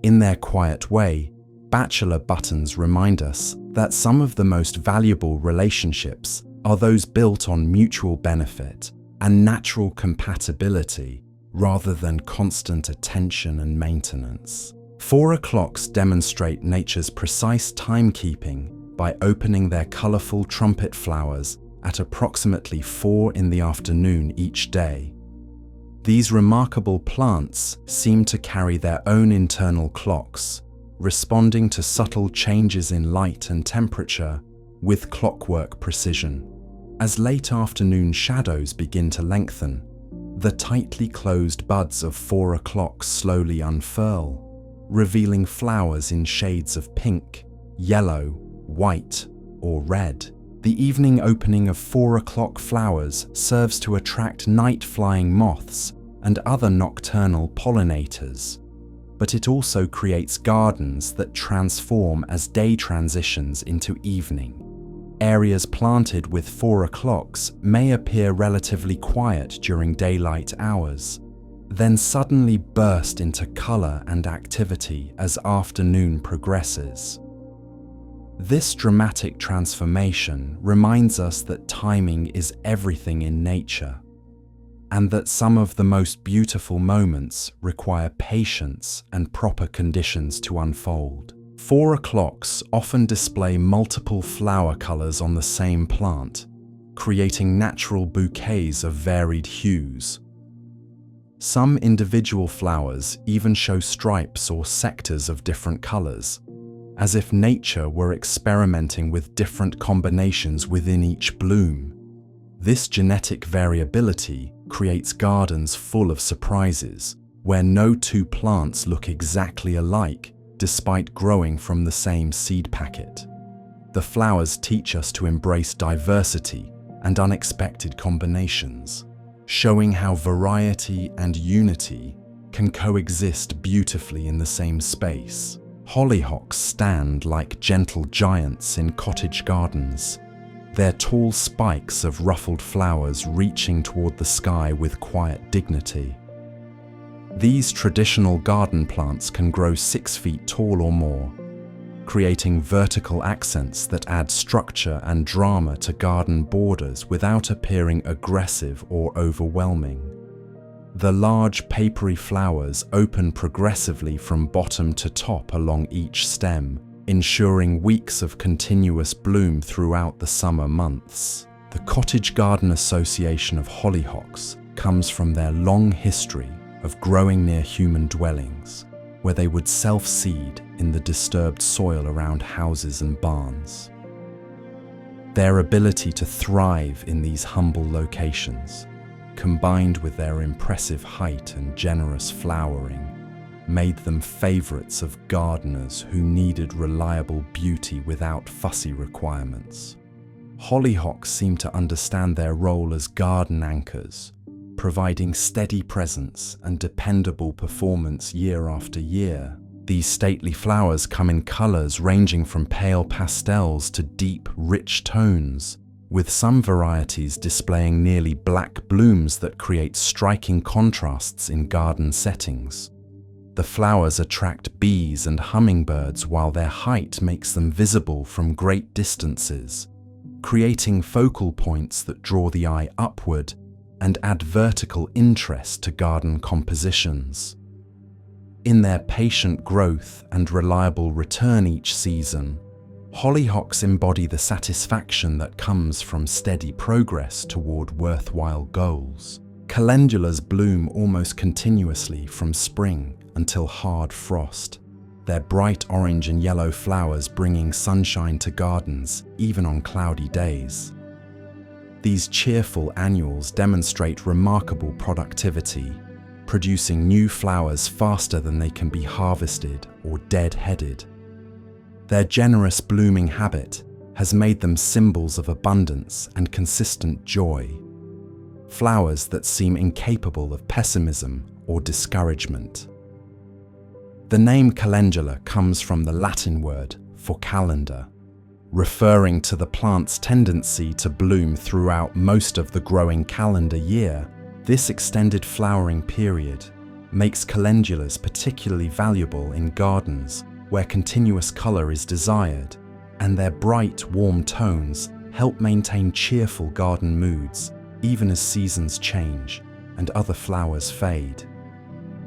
A: In their quiet way, bachelor buttons remind us that some of the most valuable relationships are those built on mutual benefit and natural compatibility rather than constant attention and maintenance. 4 o'clocks demonstrate nature's precise timekeeping by opening their colorful trumpet flowers at approximately 4 in the afternoon each day. These remarkable plants seem to carry their own internal clocks, responding to subtle changes in light and temperature with clockwork precision. As late afternoon shadows begin to lengthen, the tightly closed buds of 4 o'clock slowly unfurl, revealing flowers in shades of pink, yellow, white, or red. The evening opening of 4 o'clock flowers serves to attract night-flying moths and other nocturnal pollinators, but it also creates gardens that transform as day transitions into evening. Areas planted with 4 o'clocks may appear relatively quiet during daylight hours, then suddenly burst into color and activity as afternoon progresses. This dramatic transformation reminds us that timing is everything in nature, and that some of the most beautiful moments require patience and proper conditions to unfold. 4 o'clocks often display multiple flower colors on the same plant, creating natural bouquets of varied hues. Some individual flowers even show stripes or sectors of different colors, as if nature were experimenting with different combinations within each bloom. This genetic variability creates gardens full of surprises, where no two plants look exactly alike despite growing from the same seed packet. The flowers teach us to embrace diversity and unexpected combinations, showing how variety and unity can coexist beautifully in the same space. Hollyhocks stand like gentle giants in cottage gardens, their tall spikes of ruffled flowers reaching toward the sky with quiet dignity. These traditional garden plants can grow 6 feet tall or more, creating vertical accents that add structure and drama to garden borders without appearing aggressive or overwhelming. The large papery flowers open progressively from bottom to top along each stem, ensuring weeks of continuous bloom throughout the summer months. The Cottage Garden Association of hollyhocks comes from their long history of growing near human dwellings, where they would self-seed in the disturbed soil around houses and barns. Their ability to thrive in these humble locations, combined with their impressive height and generous flowering, made them favorites of gardeners who needed reliable beauty without fussy requirements. Hollyhocks seem to understand their role as garden anchors, providing steady presence and dependable performance year after year. These stately flowers come in colors ranging from pale pastels to deep, rich tones, with some varieties displaying nearly black blooms that create striking contrasts in garden settings. The flowers attract bees and hummingbirds, while their height makes them visible from great distances, creating focal points that draw the eye upward and add vertical interest to garden compositions. In their patient growth and reliable return each season, hollyhocks embody the satisfaction that comes from steady progress toward worthwhile goals. Calendulas bloom almost continuously from spring until hard frost, their bright orange and yellow flowers bringing sunshine to gardens even on cloudy days. These cheerful annuals demonstrate remarkable productivity, producing new flowers faster than they can be harvested or dead-headed. Their generous blooming habit has made them symbols of abundance and consistent joy, flowers that seem incapable of pessimism or discouragement. The name calendula comes from the Latin word for calendar, referring to the plant's tendency to bloom throughout most of the growing calendar year. This extended flowering period makes calendulas particularly valuable in gardens where continuous color is desired, and their bright, warm tones help maintain cheerful garden moods even as seasons change and other flowers fade.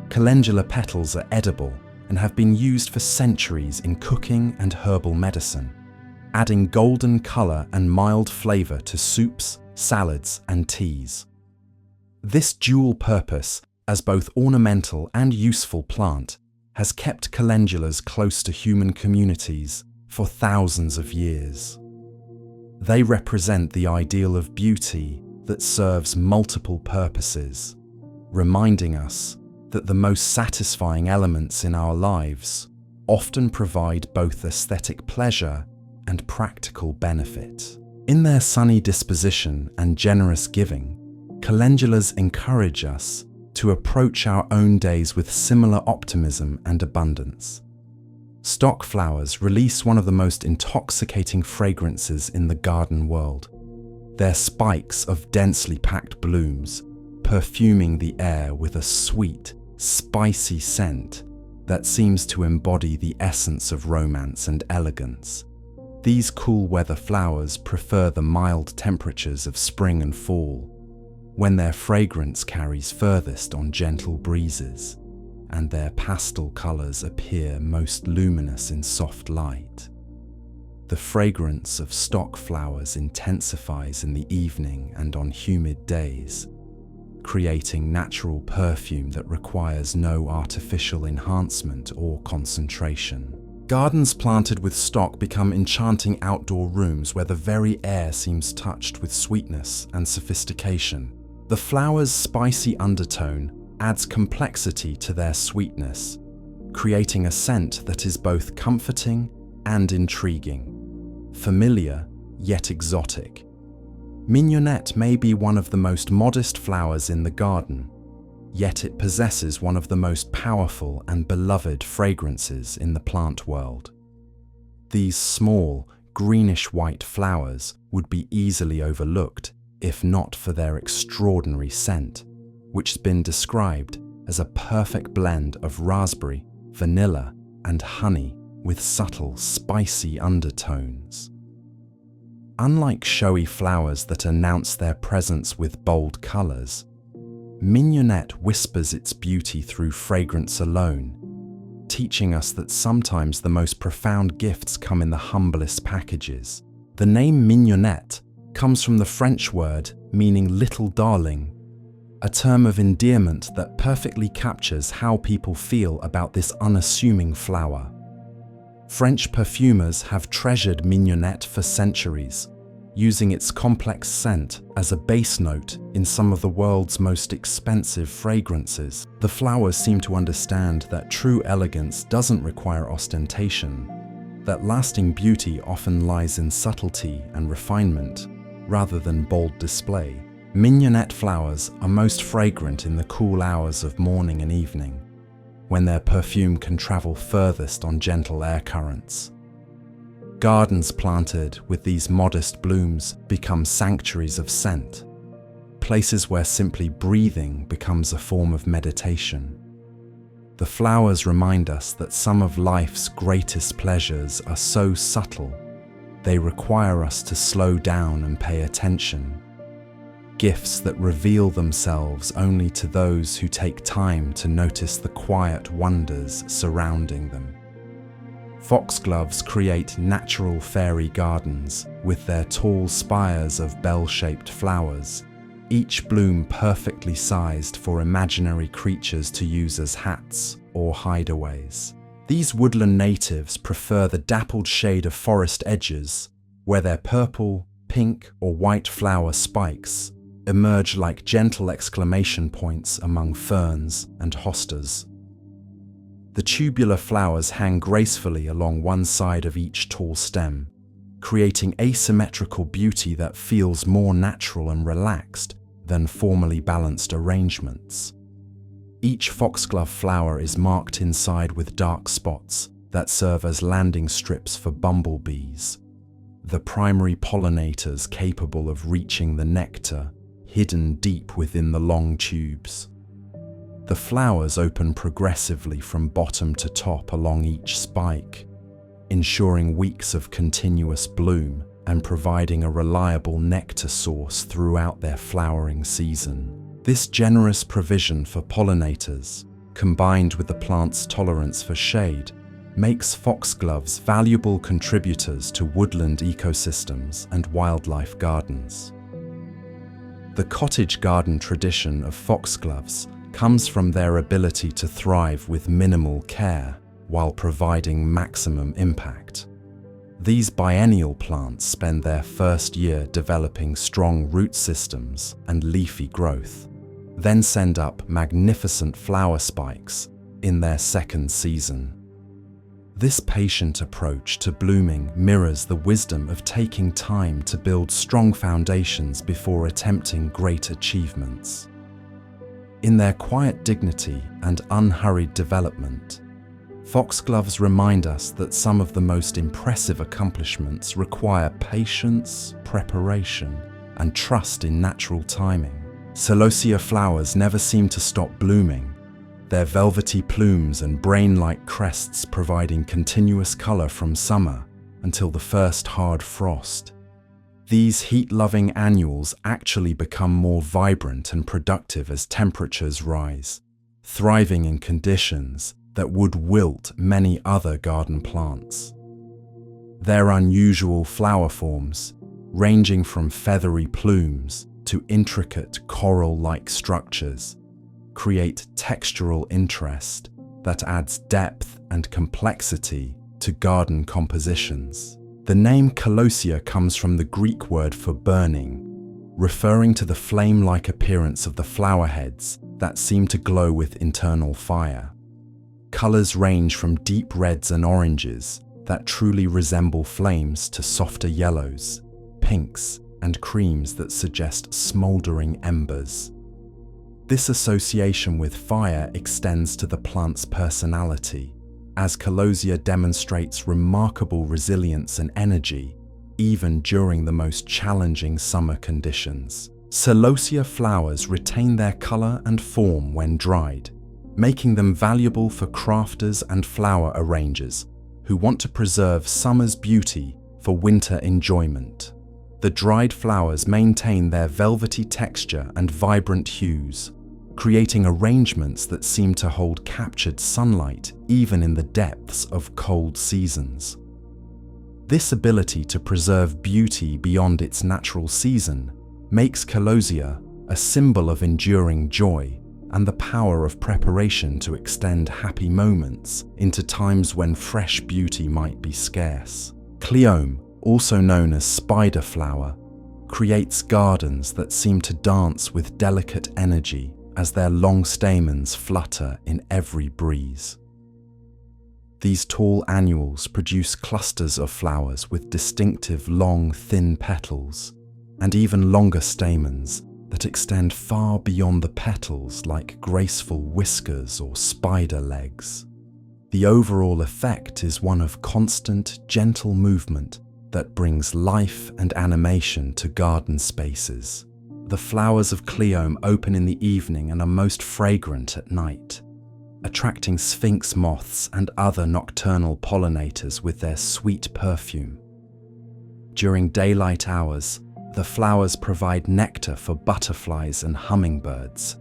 A: Calendula petals are edible and have been used for centuries in cooking and herbal medicine, adding golden color and mild flavor to soups, salads, and teas. This dual purpose as both ornamental and useful plant has kept calendulas close to human communities for thousands of years. They represent the ideal of beauty that serves multiple purposes, reminding us that the most satisfying elements in our lives often provide both aesthetic pleasure and practical benefit. In their sunny disposition and generous giving, calendulas encourage us to approach our own days with similar optimism and abundance. Stock flowers release one of the most intoxicating fragrances in the garden world, their spikes of densely packed blooms perfuming the air with a sweet, spicy scent that seems to embody the essence of romance and elegance. These cool weather flowers prefer the mild temperatures of spring and fall, when their fragrance carries furthest on gentle breezes, and their pastel colors appear most luminous in soft light. The fragrance of stock flowers intensifies in the evening and on humid days, creating natural perfume that requires no artificial enhancement or concentration. Gardens planted with stock become enchanting outdoor rooms where the very air seems touched with sweetness and sophistication. The flowers' spicy undertone adds complexity to their sweetness, creating a scent that is both comforting and intriguing, familiar yet exotic. Mignonette may be one of the most modest flowers in the garden, yet it possesses one of the most powerful and beloved fragrances in the plant world. These small, greenish-white flowers would be easily overlooked if not for their extraordinary scent, which has been described as a perfect blend of raspberry, vanilla, and honey with subtle, spicy undertones. Unlike showy flowers that announce their presence with bold colors, Mignonette whispers its beauty through fragrance alone, teaching us that sometimes the most profound gifts come in the humblest packages. The name Mignonette comes from the French word meaning little darling, a term of endearment that perfectly captures how people feel about this unassuming flower. French perfumers have treasured Mignonette for centuries, using its complex scent as a base note in some of the world's most expensive fragrances. The flowers seem to understand that true elegance doesn't require ostentation, that lasting beauty often lies in subtlety and refinement, rather than bold display. Mignonette flowers are most fragrant in the cool hours of morning and evening, when their perfume can travel furthest on gentle air currents. Gardens planted with these modest blooms become sanctuaries of scent, places where simply breathing becomes a form of meditation. The flowers remind us that some of life's greatest pleasures are so subtle, they require us to slow down and pay attention. Gifts that reveal themselves only to those who take time to notice the quiet wonders surrounding them. Foxgloves create natural fairy gardens with their tall spires of bell-shaped flowers, each bloom perfectly sized for imaginary creatures to use as hats or hideaways. These woodland natives prefer the dappled shade of forest edges, where their purple, pink, or white flower spikes emerge like gentle exclamation points among ferns and hostas. The tubular flowers hang gracefully along one side of each tall stem, creating asymmetrical beauty that feels more natural and relaxed than formally balanced arrangements. Each foxglove flower is marked inside with dark spots that serve as landing strips for bumblebees, the primary pollinators capable of reaching the nectar hidden deep within the long tubes. The flowers open progressively from bottom to top along each spike, ensuring weeks of continuous bloom and providing a reliable nectar source throughout their flowering season. This generous provision for pollinators, combined with the plant's tolerance for shade, makes foxgloves valuable contributors to woodland ecosystems and wildlife gardens. The cottage garden tradition of foxgloves comes from their ability to thrive with minimal care while providing maximum impact. These biennial plants spend their first year developing strong root systems and leafy growth, then send up magnificent flower spikes in their second season. This patient approach to blooming mirrors the wisdom of taking time to build strong foundations before attempting great achievements. In their quiet dignity and unhurried development, foxgloves remind us that some of the most impressive accomplishments require patience, preparation, and trust in natural timing. Celosia flowers never seem to stop blooming, their velvety plumes and brain-like crests providing continuous color from summer until the first hard frost. These heat-loving annuals actually become more vibrant and productive as temperatures rise, thriving in conditions that would wilt many other garden plants. Their unusual flower forms, ranging from feathery plumes to intricate coral-like structures, create textural interest that adds depth and complexity to to garden compositions. The name calosia comes from the Greek word for burning, referring to the flame-like appearance of the flower heads that seem to glow with internal fire. Colors range from deep reds and oranges that truly resemble flames to softer yellows, pinks, and creams that suggest smoldering embers. This association with fire extends to the plant's personality, as calosia demonstrates remarkable resilience and energy, even during the most challenging summer conditions. Celosia flowers retain their color and form when dried, making them valuable for crafters and flower arrangers who want to preserve summer's beauty for winter enjoyment. The dried flowers maintain their velvety texture and vibrant hues, creating arrangements that seem to hold captured sunlight even in the depths of cold seasons. This ability to preserve beauty beyond its natural season makes calosia a symbol of enduring joy and the power of preparation to extend happy moments into times when fresh beauty might be scarce. Cleome, also known as spider flower, creates gardens that seem to dance with delicate energy as their long stamens flutter in every breeze. These tall annuals produce clusters of flowers with distinctive long, thin petals, and even longer stamens that extend far beyond the petals like graceful whiskers or spider legs. The overall effect is one of constant, gentle movement that brings life and animation to garden spaces. The flowers of Cleome open in the evening and are most fragrant at night, attracting sphinx moths and other nocturnal pollinators with their sweet perfume. During daylight hours, the flowers provide nectar for butterflies and hummingbirds,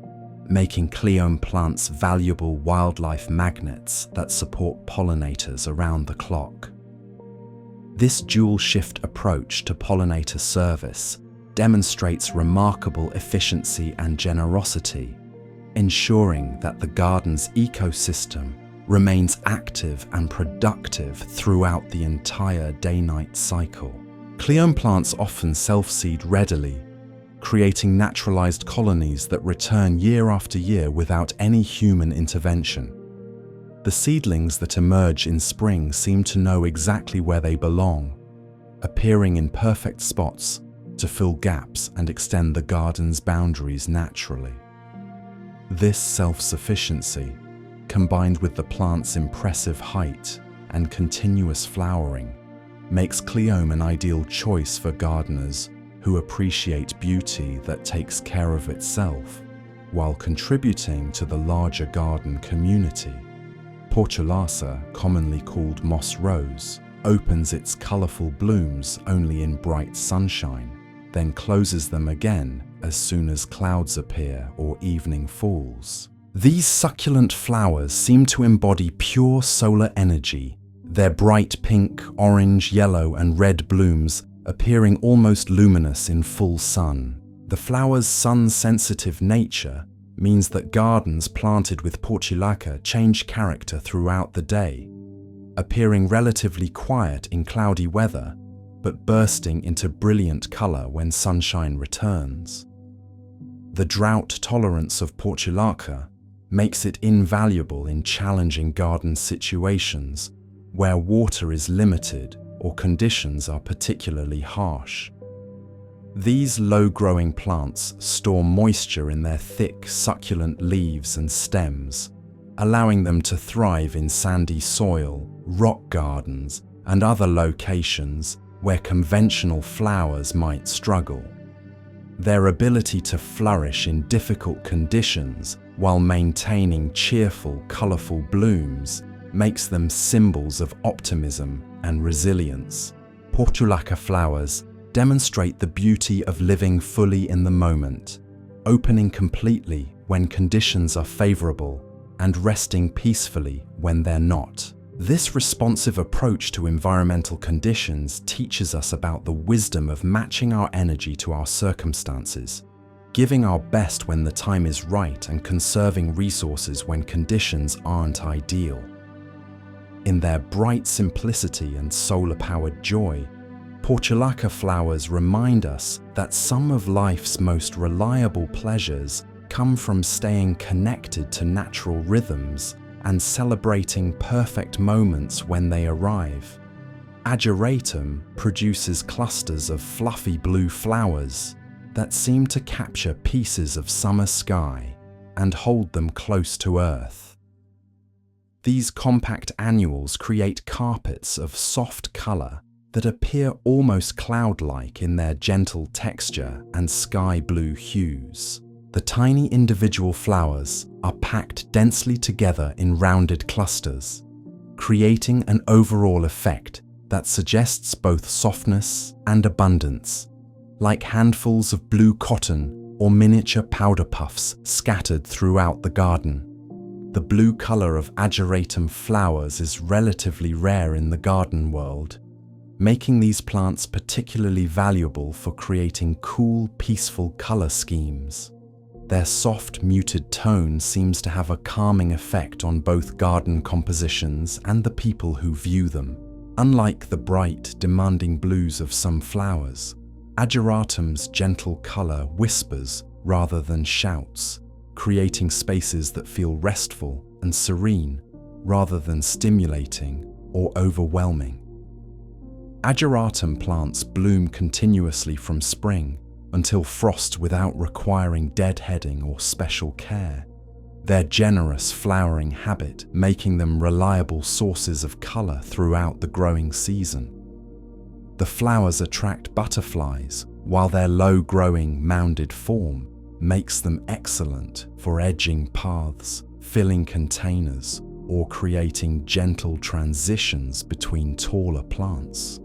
A: making Cleome plants valuable wildlife magnets that support pollinators around the clock. This dual-shift approach to pollinator service demonstrates remarkable efficiency and generosity, ensuring that the garden's ecosystem remains active and productive throughout the entire day-night cycle. Cleome plants often self-seed readily, creating naturalized colonies that return year after year without any human intervention. The seedlings that emerge in spring seem to know exactly where they belong, appearing in perfect spots to fill gaps and extend the garden's boundaries naturally. This self-sufficiency, combined with the plant's impressive height and continuous flowering, makes Cleome an ideal choice for gardeners who appreciate beauty that takes care of itself while contributing to the larger garden community. Portulaca, commonly called moss rose, opens its colorful blooms only in bright sunshine, then closes them again as soon as clouds appear or evening falls. These succulent flowers seem to embody pure solar energy, their bright pink, orange, yellow, and red blooms appearing almost luminous in full sun. The flower's sun-sensitive nature means that gardens planted with portulaca change character throughout the day, appearing relatively quiet in cloudy weather, but bursting into brilliant color when sunshine returns. The drought tolerance of portulaca makes it invaluable in challenging garden situations where water is limited or conditions are particularly harsh. These low-growing plants store moisture in their thick, succulent leaves and stems, allowing them to thrive in sandy soil, rock gardens, and other locations where conventional flowers might struggle. Their ability to flourish in difficult conditions while maintaining cheerful, colorful blooms makes them symbols of optimism and resilience. Portulaca flowers demonstrate the beauty of living fully in the moment, opening completely when conditions are favorable and resting peacefully when they're not. This responsive approach to environmental conditions teaches us about the wisdom of matching our energy to our circumstances, giving our best when the time is right and conserving resources when conditions aren't ideal. In their bright simplicity and solar-powered joy, portulaca flowers remind us that some of life's most reliable pleasures come from staying connected to natural rhythms and celebrating perfect moments when they arrive. Ageratum produces clusters of fluffy blue flowers that seem to capture pieces of summer sky and hold them close to earth. These compact annuals create carpets of soft color that appear almost cloud-like in their gentle texture and sky blue hues. The tiny individual flowers are packed densely together in rounded clusters, creating an overall effect that suggests both softness and abundance, like handfuls of blue cotton or miniature powder puffs scattered throughout the garden. The blue color of ageratum flowers is relatively rare in the garden world, making these plants particularly valuable for creating cool, peaceful color schemes. Their soft, muted tone seems to have a calming effect on both garden compositions and the people who view them. Unlike the bright, demanding blues of some flowers, ageratum's gentle color whispers rather than shouts, creating spaces that feel restful and serene rather than stimulating or overwhelming. Ageratum plants bloom continuously from spring until frost without requiring deadheading or special care, their generous flowering habit making them reliable sources of color throughout the growing season. The flowers attract butterflies, while their low-growing, mounded form makes them excellent for edging paths, filling containers, or creating gentle transitions between taller plants.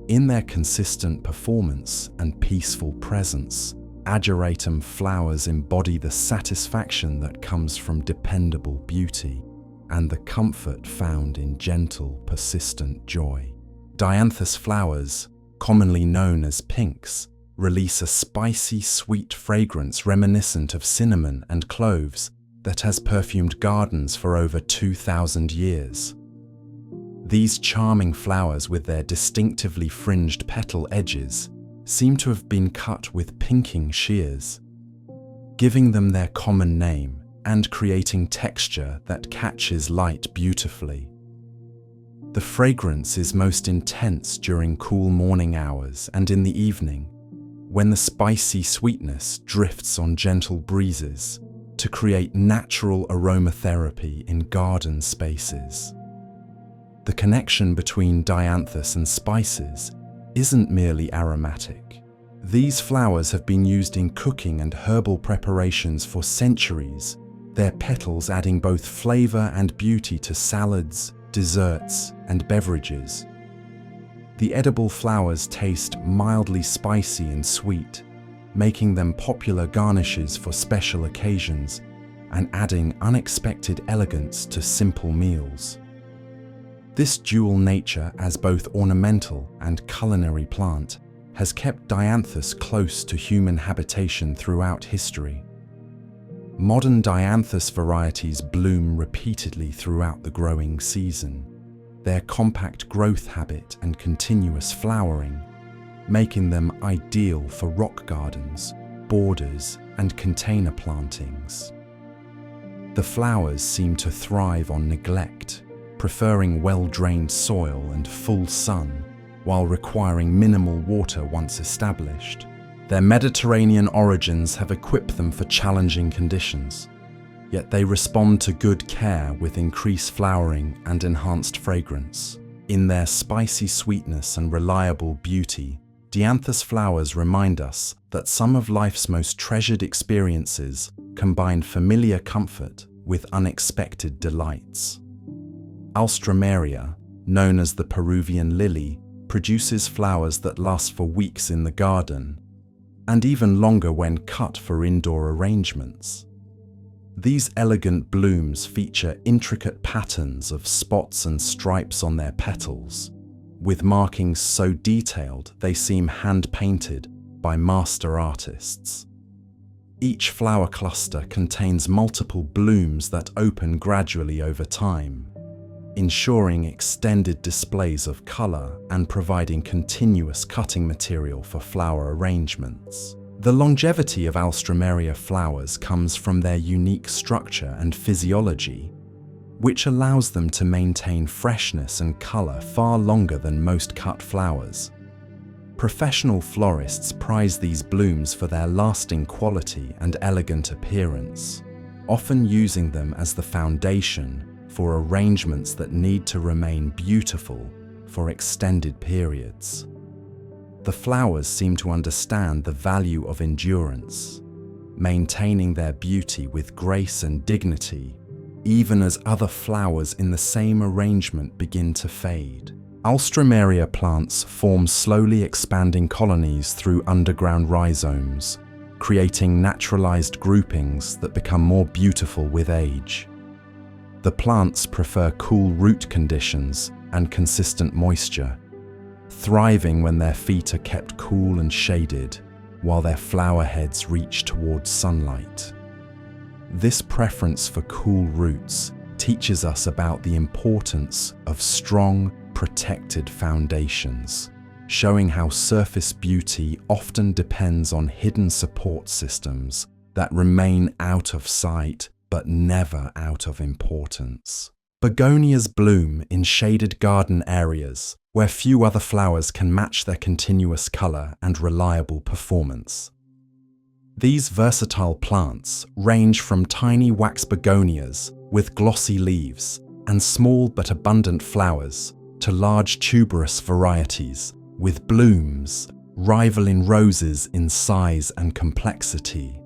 A: In their consistent performance and peaceful presence, ageratum flowers embody the satisfaction that comes from dependable beauty and the comfort found in gentle, persistent joy. Dianthus flowers, commonly known as pinks, release a spicy, sweet fragrance reminiscent of cinnamon and cloves that has perfumed gardens for over 2,000 years. These charming flowers, with their distinctively fringed petal edges, seem to have been cut with pinking shears, giving them their common name and creating texture that catches light beautifully. The fragrance is most intense during cool morning hours and in the evening, when the spicy sweetness drifts on gentle breezes to create natural aromatherapy in garden spaces. The connection between dianthus and spices isn't merely aromatic. These flowers have been used in cooking and herbal preparations for centuries, their petals adding both flavor and beauty to salads, desserts, and beverages. The edible flowers taste mildly spicy and sweet, making them popular garnishes for special occasions and adding unexpected elegance to simple meals. This dual nature as both ornamental and culinary plant has kept dianthus close to human habitation throughout history. Modern dianthus varieties bloom repeatedly throughout the growing season, their compact growth habit and continuous flowering making them ideal for rock gardens, borders, and container plantings. The flowers seem to thrive on neglect, preferring well-drained soil and full sun, while requiring minimal water once established. Their Mediterranean origins have equipped them for challenging conditions, yet they respond to good care with increased flowering and enhanced fragrance. In their spicy sweetness and reliable beauty, dianthus flowers remind us that some of life's most treasured experiences combine familiar comfort with unexpected delights. Alstroemeria, known as the Peruvian lily, produces flowers that last for weeks in the garden, and even longer when cut for indoor arrangements. These elegant blooms feature intricate patterns of spots and stripes on their petals, with markings so detailed they seem hand-painted by master artists. Each flower cluster contains multiple blooms that open gradually over time, ensuring extended displays of color and providing continuous cutting material for flower arrangements. The longevity of Alstroemeria flowers comes from their unique structure and physiology, which allows them to maintain freshness and color far longer than most cut flowers. Professional florists prize these blooms for their lasting quality and elegant appearance, often using them as the foundation for arrangements that need to remain beautiful for extended periods. The flowers seem to understand the value of endurance, maintaining their beauty with grace and dignity, even as other flowers in the same arrangement begin to fade. Alstroemeria plants form slowly expanding colonies through underground rhizomes, creating naturalized groupings that become more beautiful with age. The plants prefer cool root conditions and consistent moisture, thriving when their feet are kept cool and shaded, while their flower heads reach towards sunlight. This preference for cool roots teaches us about the importance of strong, protected foundations, showing how surface beauty often depends on hidden support systems that remain out of sight but never out of importance. Begonias bloom in shaded garden areas where few other flowers can match their continuous color and reliable performance. These versatile plants range from tiny wax begonias with glossy leaves and small but abundant flowers to large tuberous varieties with blooms rivaling roses in size and complexity.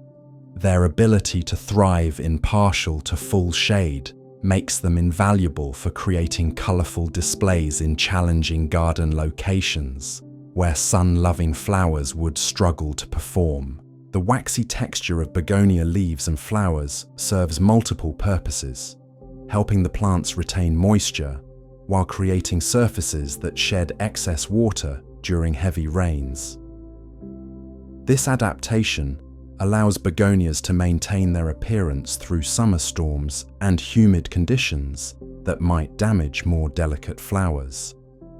A: Their ability to thrive in partial to full shade makes them invaluable for creating colorful displays in challenging garden locations where sun-loving flowers would struggle to perform. The waxy texture of begonia leaves and flowers serves multiple purposes, helping the plants retain moisture while creating surfaces that shed excess water during heavy rains. This adaptation allows begonias to maintain their appearance through summer storms and humid conditions that might damage more delicate flowers.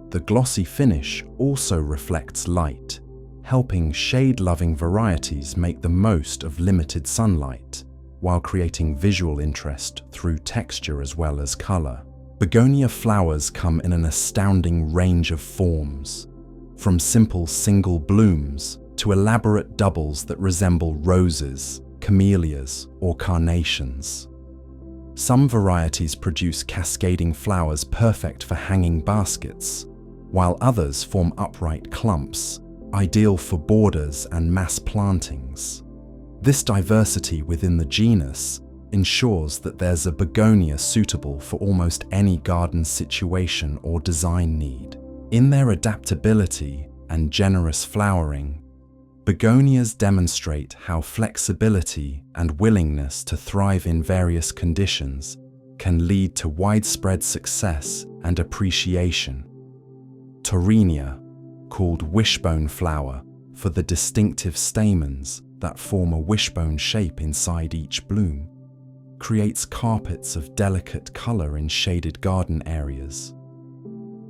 A: The glossy finish also reflects light, helping shade-loving varieties make the most of limited sunlight, while creating visual interest through texture as well as color. Begonia flowers come in an astounding range of forms, from simple single blooms to elaborate doubles that resemble roses, camellias, or carnations. Some varieties produce cascading flowers perfect for hanging baskets, while others form upright clumps, ideal for borders and mass plantings. This diversity within the genus ensures that there's a begonia suitable for almost any garden situation or design need. In their adaptability and generous flowering, begonias demonstrate how flexibility and willingness to thrive in various conditions can lead to widespread success and appreciation. Torrenia, called wishbone flower for the distinctive stamens that form a wishbone shape inside each bloom, creates carpets of delicate color in shaded garden areas.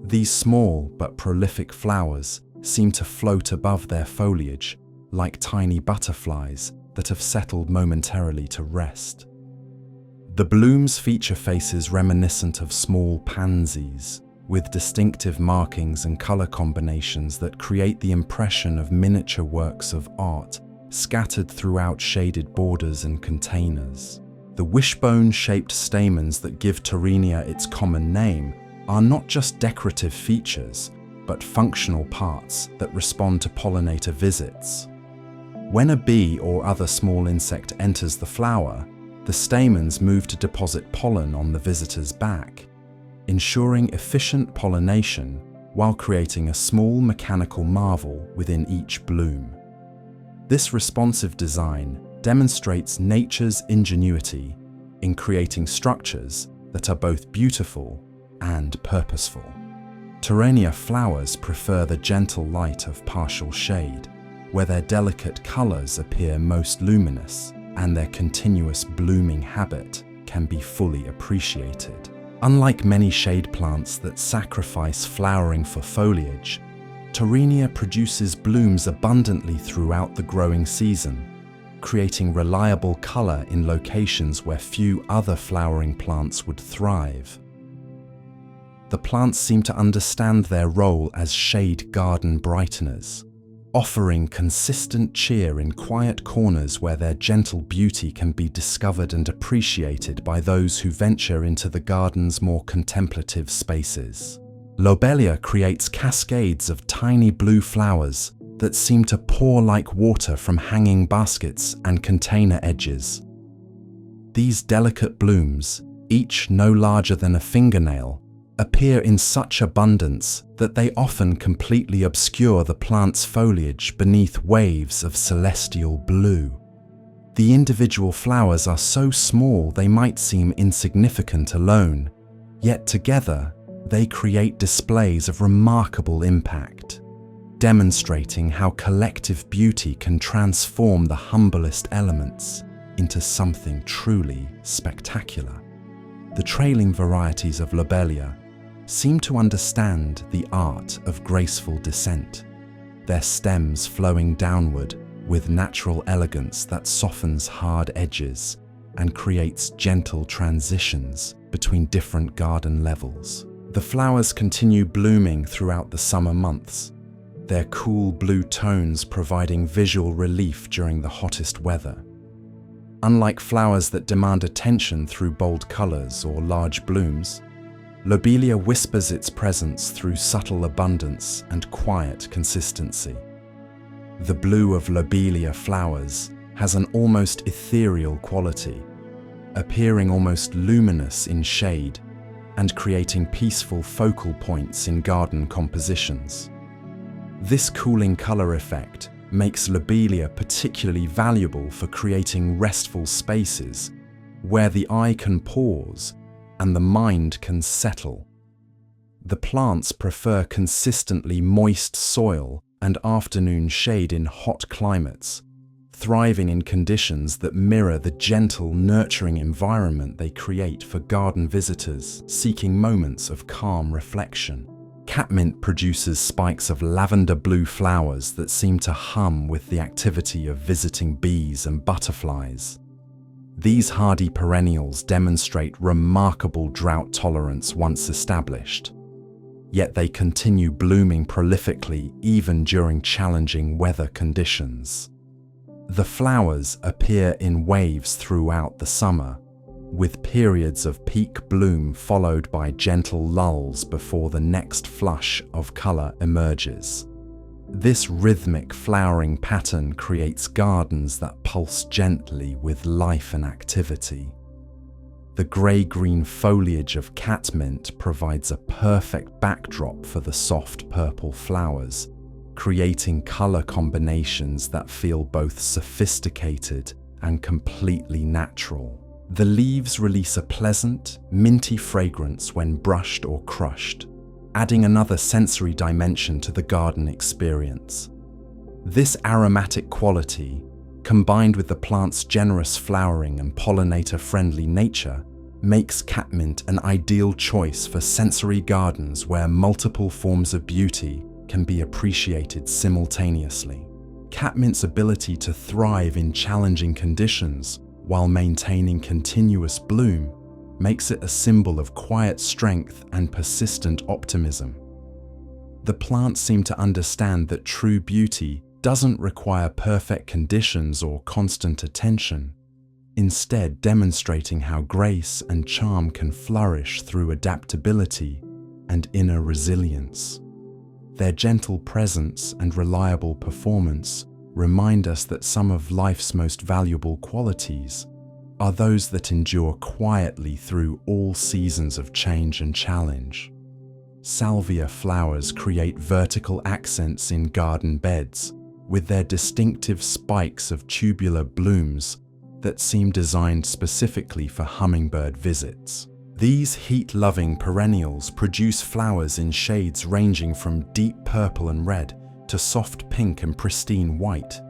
A: These small but prolific flowers seem to float above their foliage like tiny butterflies that have settled momentarily to rest. The blooms feature faces reminiscent of small pansies, with distinctive markings and color combinations that create the impression of miniature works of art scattered throughout shaded borders and containers. The wishbone-shaped stamens that give Torrenia its common name are not just decorative features, but functional parts that respond to pollinator visits. When a bee or other small insect enters the flower, the stamens move to deposit pollen on the visitor's back, ensuring efficient pollination while creating a small mechanical marvel within each bloom. This responsive design demonstrates nature's ingenuity in creating structures that are both beautiful and purposeful. Torrenia flowers prefer the gentle light of partial shade, where their delicate colors appear most luminous and their continuous blooming habit can be fully appreciated. Unlike many shade plants that sacrifice flowering for foliage, Torrenia produces blooms abundantly throughout the growing season, creating reliable color in locations where few other flowering plants would thrive. The plants seem to understand their role as shade garden brighteners, offering consistent cheer in quiet corners where their gentle beauty can be discovered and appreciated by those who venture into the garden's more contemplative spaces. Lobelia creates cascades of tiny blue flowers that seem to pour like water from hanging baskets and container edges. These delicate blooms, each no larger than a fingernail, appear in such abundance that they often completely obscure the plant's foliage beneath waves of celestial blue. The individual flowers are so small they might seem insignificant alone, yet together they create displays of remarkable impact, demonstrating how collective beauty can transform the humblest elements into something truly spectacular. The trailing varieties of Lobelia seem to understand the art of graceful descent, their stems flowing downward with natural elegance that softens hard edges and creates gentle transitions between different garden levels. The flowers continue blooming throughout the summer months, their cool blue tones providing visual relief during the hottest weather. Unlike flowers that demand attention through bold colors or large blooms, Lobelia whispers its presence through subtle abundance and quiet consistency. The blue of Lobelia flowers has an almost ethereal quality, appearing almost luminous in shade and creating peaceful focal points in garden compositions. This cooling color effect makes Lobelia particularly valuable for creating restful spaces where the eye can pause and the mind can settle. The plants prefer consistently moist soil and afternoon shade in hot climates, thriving in conditions that mirror the gentle, nurturing environment they create for garden visitors seeking moments of calm reflection. Catmint produces spikes of lavender blue flowers that seem to hum with the activity of visiting bees and butterflies. These hardy perennials demonstrate remarkable drought tolerance once established, yet they continue blooming prolifically even during challenging weather conditions. The flowers appear in waves throughout the summer, with periods of peak bloom followed by gentle lulls before the next flush of color emerges. This rhythmic flowering pattern creates gardens that pulse gently with life and activity. The grey-green foliage of catmint provides a perfect backdrop for the soft purple flowers, creating color combinations that feel both sophisticated and completely natural. The leaves release a pleasant, minty fragrance when brushed or crushed, adding another sensory dimension to the garden experience. This aromatic quality, combined with the plant's generous flowering and pollinator-friendly nature, makes catmint an ideal choice for sensory gardens where multiple forms of beauty can be appreciated simultaneously. Catmint's ability to thrive in challenging conditions while maintaining continuous bloom makes it a symbol of quiet strength and persistent optimism. The plants seem to understand that true beauty doesn't require perfect conditions or constant attention, instead demonstrating how grace and charm can flourish through adaptability and inner resilience. Their gentle presence and reliable performance remind us that some of life's most valuable qualities are those that endure quietly through all seasons of change and challenge. Salvia flowers create vertical accents in garden beds, with their distinctive spikes of tubular blooms that seem designed specifically for hummingbird visits. These heat-loving perennials produce flowers in shades ranging from deep purple and red to soft pink and pristine white,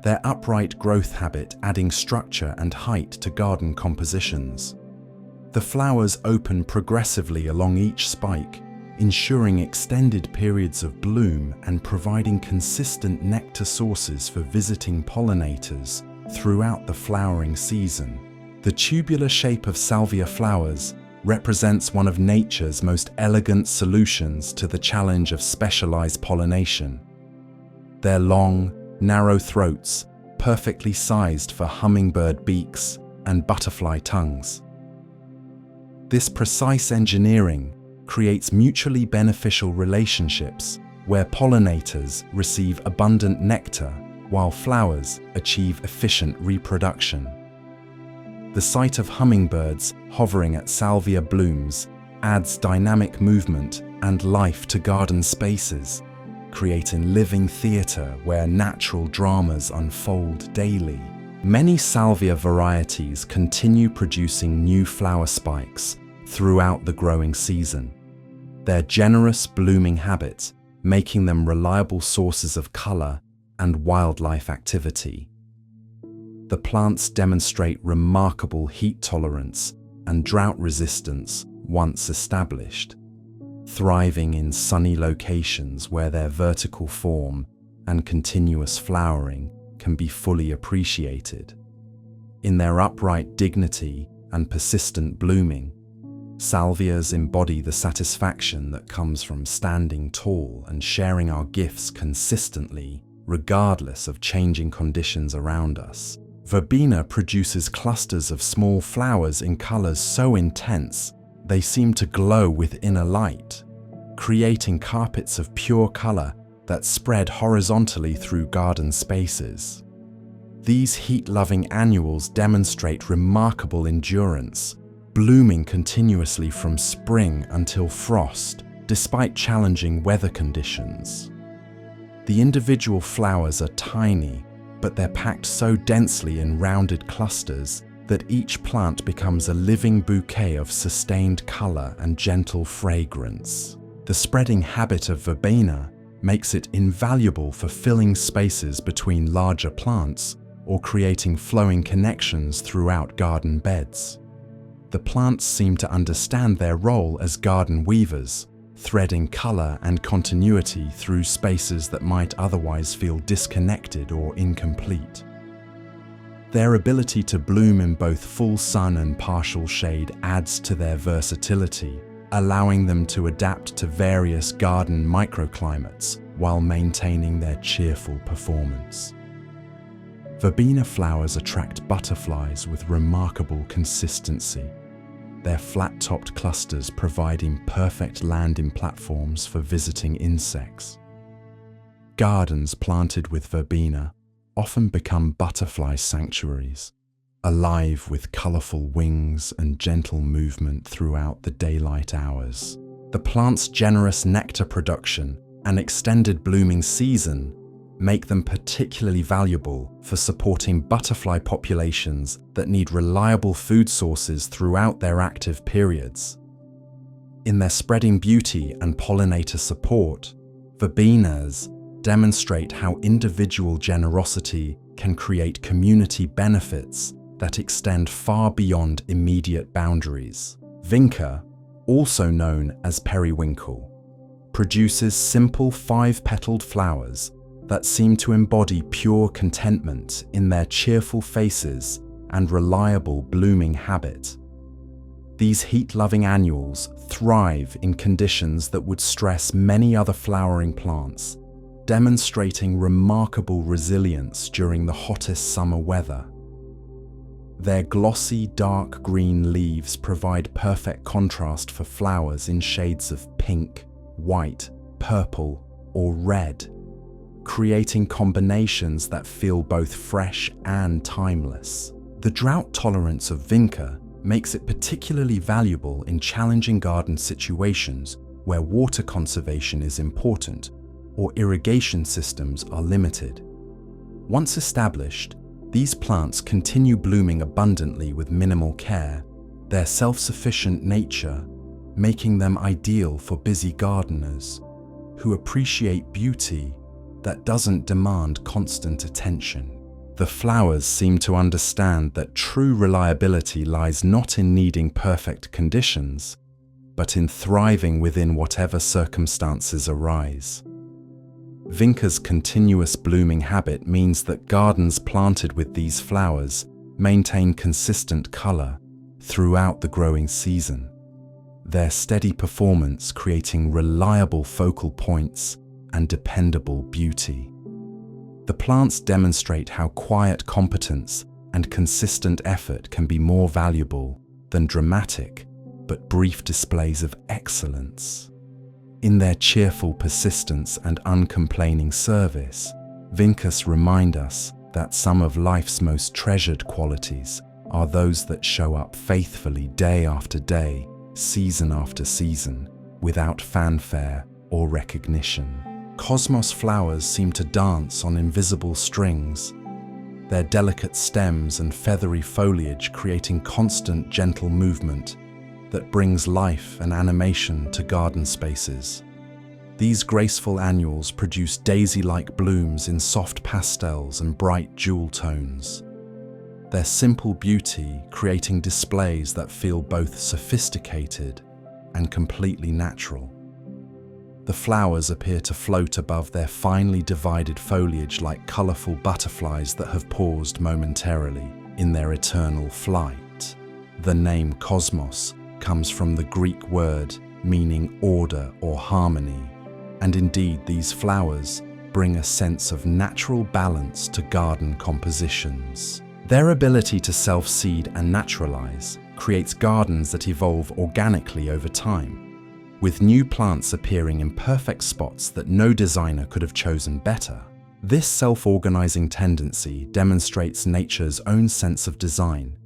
A: their upright growth habit adding structure and height to garden compositions. The flowers open progressively along each spike, ensuring extended periods of bloom and providing consistent nectar sources for visiting pollinators throughout the flowering season. The tubular shape of salvia flowers represents one of nature's most elegant solutions to the challenge of specialized pollination. Their long, narrow throats, perfectly sized for hummingbird beaks and butterfly tongues. This precise engineering creates mutually beneficial relationships where pollinators receive abundant nectar while flowers achieve efficient reproduction. The sight of hummingbirds hovering at salvia blooms adds dynamic movement and life to garden spaces, creating living theatre where natural dramas unfold daily. Many salvia varieties continue producing new flower spikes throughout the growing season. Their generous blooming habits making them reliable sources of colour and wildlife activity. The plants demonstrate remarkable heat tolerance and drought resistance once established, thriving in sunny locations where their vertical form and continuous flowering can be fully appreciated. In their upright dignity and persistent blooming, salvias embody the satisfaction that comes from standing tall and sharing our gifts consistently, regardless of changing conditions around us. Verbena produces clusters of small flowers in colors so intense they seem to glow with inner light, creating carpets of pure color that spread horizontally through garden spaces. These heat-loving annuals demonstrate remarkable endurance, blooming continuously from spring until frost, despite challenging weather conditions. The individual flowers are tiny, but they're packed so densely in rounded clusters that each plant becomes a living bouquet of sustained color and gentle fragrance. The spreading habit of verbena makes it invaluable for filling spaces between larger plants or creating flowing connections throughout garden beds. The plants seem to understand their role as garden weavers, threading color and continuity through spaces that might otherwise feel disconnected or incomplete. Their ability to bloom in both full sun and partial shade adds to their versatility, allowing them to adapt to various garden microclimates while maintaining their cheerful performance. Verbena flowers attract butterflies with remarkable consistency, their flat-topped clusters providing perfect landing platforms for visiting insects. Gardens planted with verbena often become butterfly sanctuaries, alive with colorful wings and gentle movement throughout the daylight hours. The plant's generous nectar production and extended blooming season make them particularly valuable for supporting butterfly populations that need reliable food sources throughout their active periods. In their spreading beauty and pollinator support, verbenas demonstrate how individual generosity can create community benefits that extend far beyond immediate boundaries. Vinca, also known as periwinkle, produces simple 5-petaled flowers that seem to embody pure contentment in their cheerful faces and reliable blooming habit. These heat-loving annuals thrive in conditions that would stress many other flowering plants, demonstrating remarkable resilience during the hottest summer weather. Their glossy dark green leaves provide perfect contrast for flowers in shades of pink, white, purple, or red, creating combinations that feel both fresh and timeless. The drought tolerance of vinca makes it particularly valuable in challenging garden situations where water conservation is important or irrigation systems are limited. Once established, these plants continue blooming abundantly with minimal care, their self-sufficient nature making them ideal for busy gardeners who appreciate beauty that doesn't demand constant attention. The flowers seem to understand that true reliability lies not in needing perfect conditions, but in thriving within whatever circumstances arise. Vinca's continuous blooming habit means that gardens planted with these flowers maintain consistent color throughout the growing season, their steady performance creating reliable focal points and dependable beauty. The plants demonstrate how quiet competence and consistent effort can be more valuable than dramatic but brief displays of excellence. In their cheerful persistence and uncomplaining service, Vincas remind us that some of life's most treasured qualities are those that show up faithfully day after day, season after season, without fanfare or recognition. Cosmos flowers seem to dance on invisible strings, their delicate stems and feathery foliage creating constant gentle movement that brings life and animation to garden spaces. These graceful annuals produce daisy-like blooms in soft pastels and bright jewel tones, their simple beauty creating displays that feel both sophisticated and completely natural. The flowers appear to float above their finely divided foliage like colorful butterflies that have paused momentarily in their eternal flight. The name cosmos comes from the Greek word meaning order or harmony, and indeed these flowers bring a sense of natural balance to garden compositions. Their ability to self-seed and naturalize creates gardens that evolve organically over time, with new plants appearing in perfect spots that no designer could have chosen better. This self-organizing tendency demonstrates nature's own sense of design,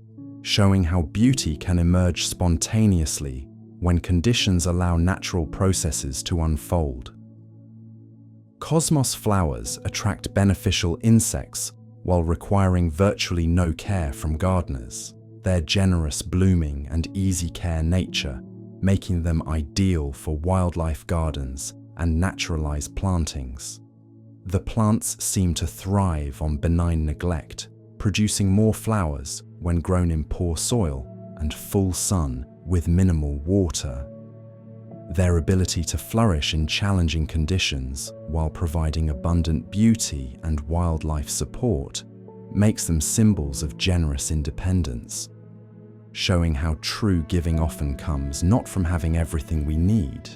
A: showing how beauty can emerge spontaneously when conditions allow natural processes to unfold. Cosmos flowers attract beneficial insects while requiring virtually no care from gardeners. Their generous blooming and easy care nature making them ideal for wildlife gardens and naturalized plantings. The plants seem to thrive on benign neglect, producing more flowers when grown in poor soil and full sun with minimal water. Their ability to flourish in challenging conditions while providing abundant beauty and wildlife support makes them symbols of generous independence, showing how true giving often comes not from having everything we need,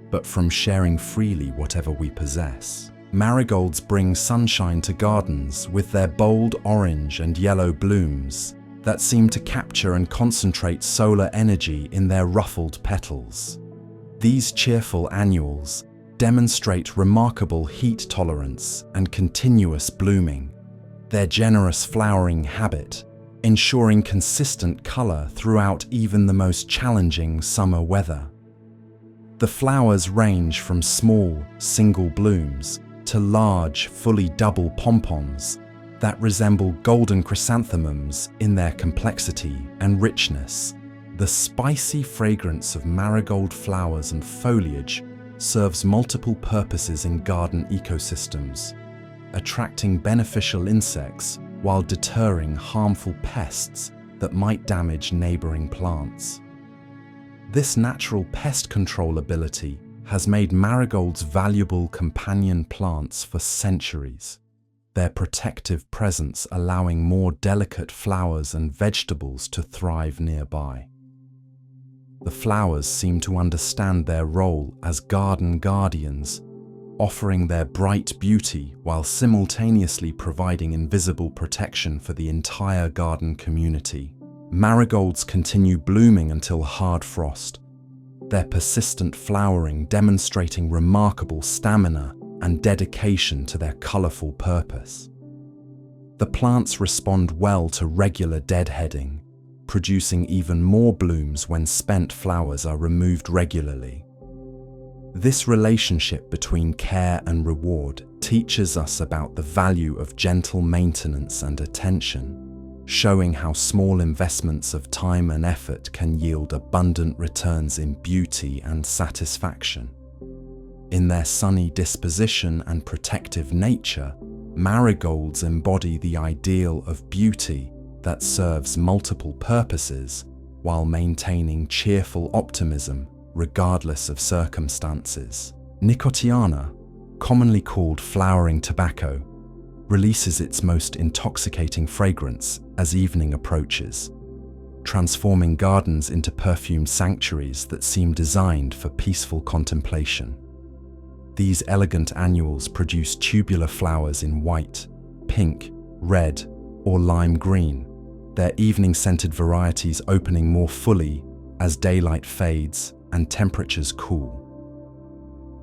A: but from sharing freely whatever we possess. Marigolds bring sunshine to gardens with their bold orange and yellow blooms that seem to capture and concentrate solar energy in their ruffled petals. These cheerful annuals demonstrate remarkable heat tolerance and continuous blooming, their generous flowering habit ensuring consistent color throughout even the most challenging summer weather. The flowers range from small, single blooms to large, fully double pompons that resemble golden chrysanthemums in their complexity and richness. The spicy fragrance of marigold flowers and foliage serves multiple purposes in garden ecosystems, attracting beneficial insects while deterring harmful pests that might damage neighboring plants. This natural pest control ability has made marigolds valuable companion plants for centuries, their protective presence allowing more delicate flowers and vegetables to thrive nearby. The flowers seem to understand their role as garden guardians, offering their bright beauty while simultaneously providing invisible protection for the entire garden community. Marigolds continue blooming until hard frost, their persistent flowering demonstrating remarkable stamina and dedication to their colorful purpose. The plants respond well to regular deadheading, producing even more blooms when spent flowers are removed regularly. This relationship between care and reward teaches us about the value of gentle maintenance and attention, showing how small investments of time and effort can yield abundant returns in beauty and satisfaction. In their sunny disposition and protective nature, Marigolds embody the ideal of beauty that serves multiple purposes while maintaining cheerful optimism regardless of circumstances. Nicotiana, commonly called flowering tobacco, releases its most intoxicating fragrance as evening approaches, transforming gardens into perfumed sanctuaries that seem designed for peaceful contemplation. These elegant annuals produce tubular flowers in white, pink, red, or lime green, their evening-scented varieties opening more fully as daylight fades and temperatures cool.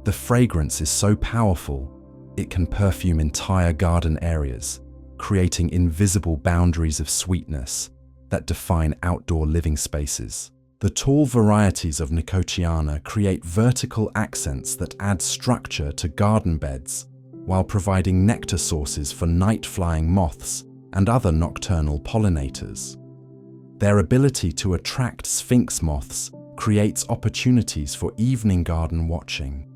A: The fragrance is so powerful, it can perfume entire garden areas, creating invisible boundaries of sweetness that define outdoor living spaces. The tall varieties of Nicotiana create vertical accents that add structure to garden beds, while providing nectar sources for night-flying moths and other nocturnal pollinators. Their ability to attract sphinx moths creates opportunities for evening garden watching,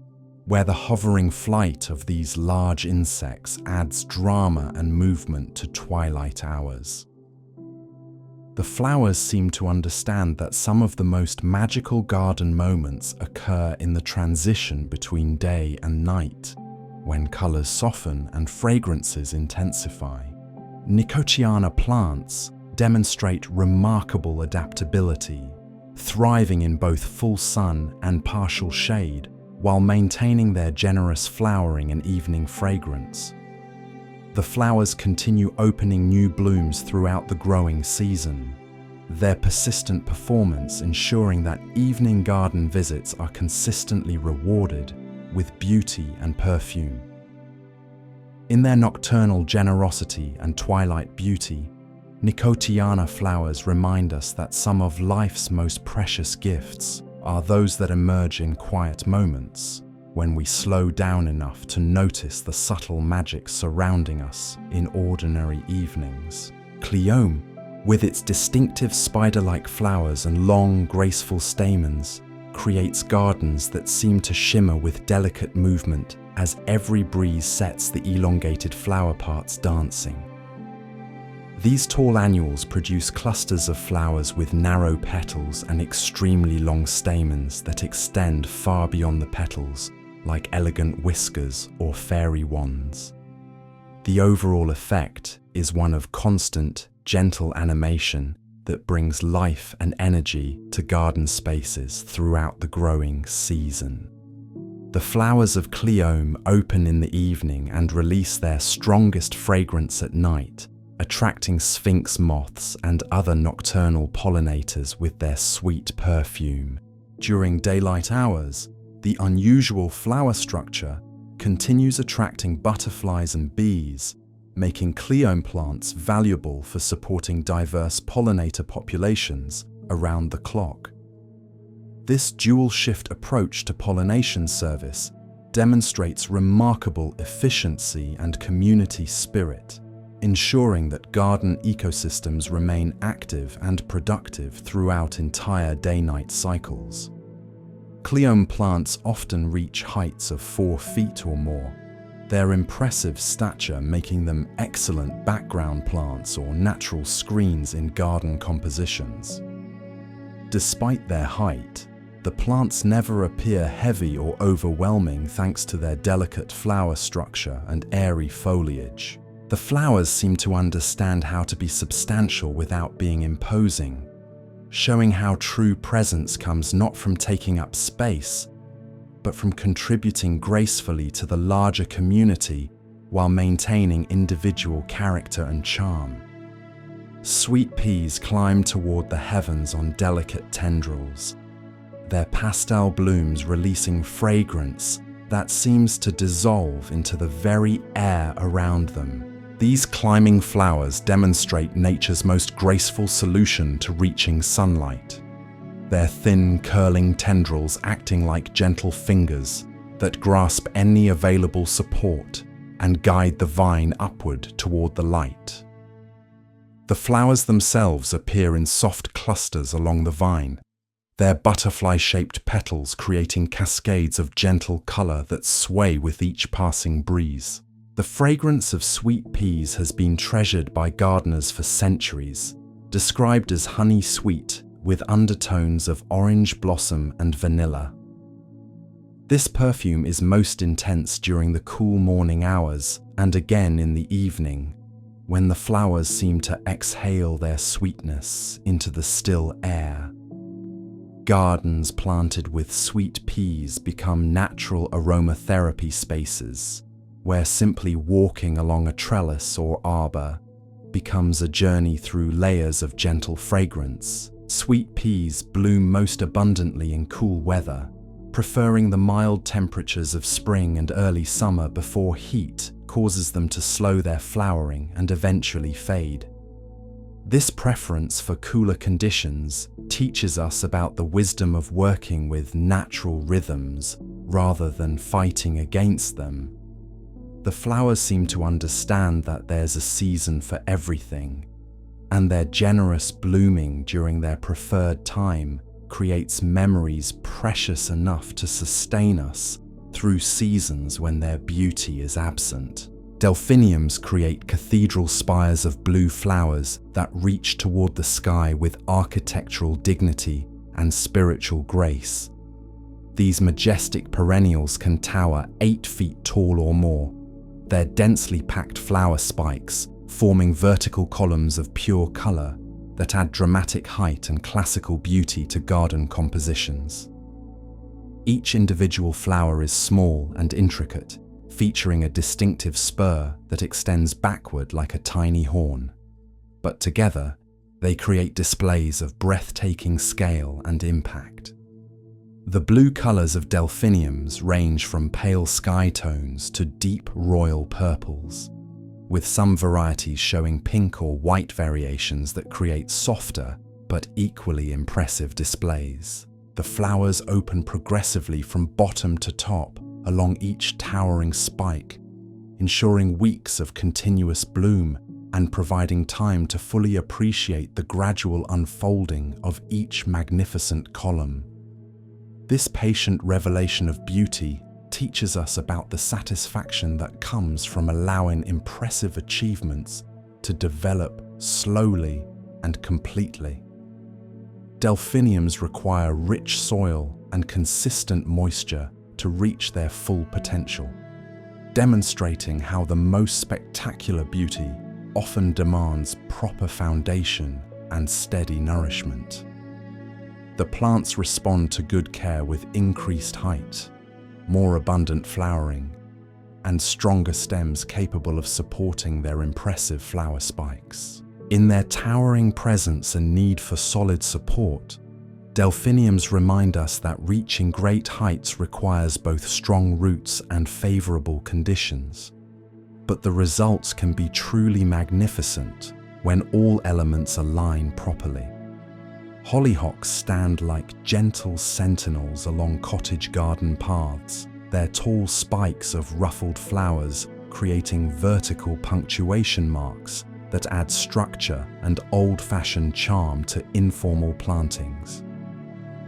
A: where the hovering flight of these large insects adds drama and movement to twilight hours. The flowers seem to understand that some of the most magical garden moments occur in the transition between day and night, when colors soften and fragrances intensify. Nicotiana plants demonstrate remarkable adaptability, thriving in both full sun and partial shade, while maintaining their generous flowering and evening fragrance. The flowers continue opening new blooms throughout the growing season, their persistent performance ensuring that evening garden visits are consistently rewarded with beauty and perfume. In their nocturnal generosity and twilight beauty, Nicotiana flowers remind us that some of life's most precious gifts are those that emerge in quiet moments, when we slow down enough to notice the subtle magic surrounding us in ordinary evenings. Cleome, with its distinctive spider-like flowers and long, graceful stamens, creates gardens that seem to shimmer with delicate movement as every breeze sets the elongated flower parts dancing. These tall annuals produce clusters of flowers with narrow petals and extremely long stamens that extend far beyond the petals, like elegant whiskers or fairy wands. The overall effect is one of constant, gentle animation that brings life and energy to garden spaces throughout the growing season. The flowers of Cleome open in the evening and release their strongest fragrance at night, attracting sphinx moths and other nocturnal pollinators with their sweet perfume. During daylight hours, the unusual flower structure continues attracting butterflies and bees, making Cleome plants valuable for supporting diverse pollinator populations around the clock. This dual-shift approach to pollination service demonstrates remarkable efficiency and community spirit, ensuring that garden ecosystems remain active and productive throughout entire day-night cycles. Cleome plants often reach heights of 4 feet or more, their impressive stature making them excellent background plants or natural screens in garden compositions. Despite their height, the plants never appear heavy or overwhelming thanks to their delicate flower structure and airy foliage. The flowers seem to understand how to be substantial without being imposing, showing how true presence comes not from taking up space, but from contributing gracefully to the larger community while maintaining individual character and charm. Sweet peas climb toward the heavens on delicate tendrils, their pastel blooms releasing fragrance that seems to dissolve into the very air around them. These climbing flowers demonstrate nature's most graceful solution to reaching sunlight, their thin, curling tendrils acting like gentle fingers that grasp any available support and guide the vine upward toward the light. The flowers themselves appear in soft clusters along the vine, their butterfly-shaped petals creating cascades of gentle color that sway with each passing breeze. The fragrance of sweet peas has been treasured by gardeners for centuries, described as honey sweet with undertones of orange blossom and vanilla. This perfume is most intense during the cool morning hours and again in the evening, when the flowers seem to exhale their sweetness into the still air. Gardens planted with sweet peas become natural aromatherapy spaces, where simply walking along a trellis or arbor becomes a journey through layers of gentle fragrance. Sweet peas bloom most abundantly in cool weather, preferring the mild temperatures of spring and early summer before heat causes them to slow their flowering and eventually fade. This preference for cooler conditions teaches us about the wisdom of working with natural rhythms rather than fighting against them. The flowers seem to understand that there's a season for everything, and their generous blooming during their preferred time creates memories precious enough to sustain us through seasons when their beauty is absent. Delphiniums create cathedral spires of blue flowers that reach toward the sky with architectural dignity and spiritual grace. These majestic perennials can tower 8 feet tall or more, their densely packed flower spikes forming vertical columns of pure color that add dramatic height and classical beauty to garden compositions. Each individual flower is small and intricate, featuring a distinctive spur that extends backward like a tiny horn. But together, they create displays of breathtaking scale and impact. The blue colors of delphiniums range from pale sky tones to deep royal purples, with some varieties showing pink or white variations that create softer but equally impressive displays. The flowers open progressively from bottom to top along each towering spike, ensuring weeks of continuous bloom and providing time to fully appreciate the gradual unfolding of each magnificent column. This patient revelation of beauty teaches us about the satisfaction that comes from allowing impressive achievements to develop slowly and completely. Delphiniums require rich soil and consistent moisture to reach their full potential, demonstrating how the most spectacular beauty often demands proper foundation and steady nourishment. The plants respond to good care with increased height, more abundant flowering, and stronger stems capable of supporting their impressive flower spikes. In their towering presence and need for solid support, delphiniums remind us that reaching great heights requires both strong roots and favorable conditions. But the results can be truly magnificent when all elements align properly. Hollyhocks stand like gentle sentinels along cottage garden paths, their tall spikes of ruffled flowers creating vertical punctuation marks that add structure and old-fashioned charm to informal plantings.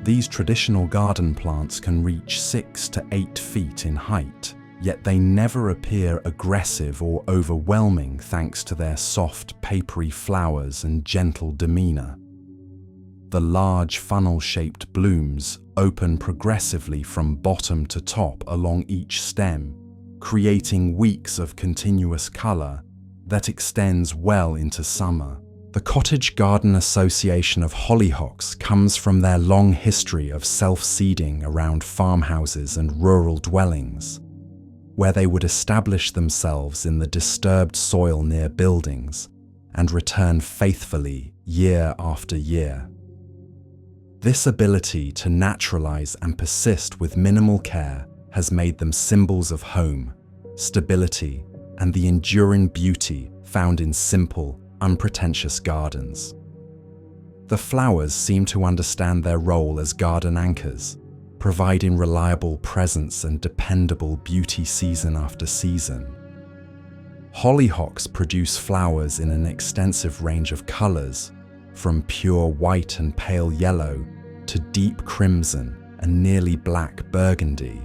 A: These traditional garden plants can reach 6 to 8 feet in height, yet they never appear aggressive or overwhelming thanks to their soft, papery flowers and gentle demeanor. The large funnel-shaped blooms open progressively from bottom to top along each stem, creating weeks of continuous color that extends well into summer. The Cottage Garden Association of Hollyhocks comes from their long history of self-seeding around farmhouses and rural dwellings, where they would establish themselves in the disturbed soil near buildings and return faithfully year after year. This ability to naturalize and persist with minimal care has made them symbols of home, stability, and the enduring beauty found in simple, unpretentious gardens. The flowers seem to understand their role as garden anchors, providing reliable presence and dependable beauty season after season. Hollyhocks produce flowers in an extensive range of colors, from pure white and pale yellow to deep crimson and nearly black burgundy,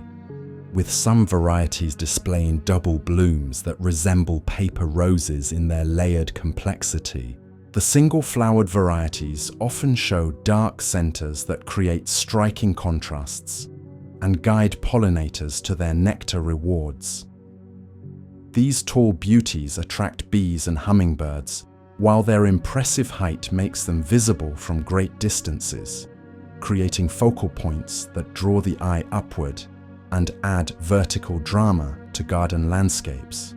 A: with some varieties displaying double blooms that resemble paper roses in their layered complexity. The single-flowered varieties often show dark centers that create striking contrasts and guide pollinators to their nectar rewards. These tall beauties attract bees and hummingbirds, while their impressive height makes them visible from great distances, creating focal points that draw the eye upward and add vertical drama to garden landscapes.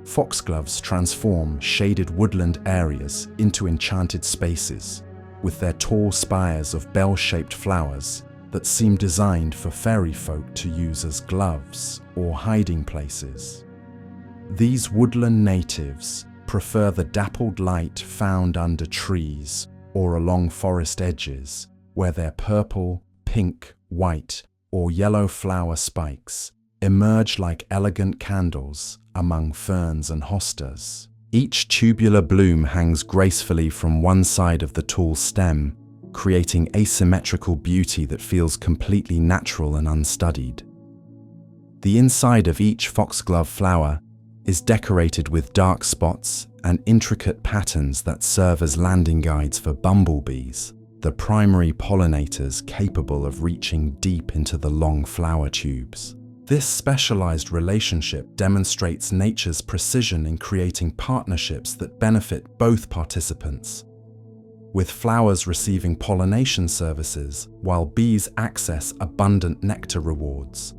A: Foxgloves transform shaded woodland areas into enchanted spaces, with their tall spires of bell-shaped flowers that seem designed for fairy folk to use as gloves or hiding places. These woodland natives prefer the dappled light found under trees or along forest edges, where their purple, pink, white, or yellow flower spikes emerge like elegant candles among ferns and hostas. Each tubular bloom hangs gracefully from one side of the tall stem, creating asymmetrical beauty that feels completely natural and unstudied. The inside of each foxglove flower is decorated with dark spots and intricate patterns that serve as landing guides for bumblebees, the primary pollinators capable of reaching deep into the long flower tubes. This specialized relationship demonstrates nature's precision in creating partnerships that benefit both participants, with flowers receiving pollination services while bees access abundant nectar rewards.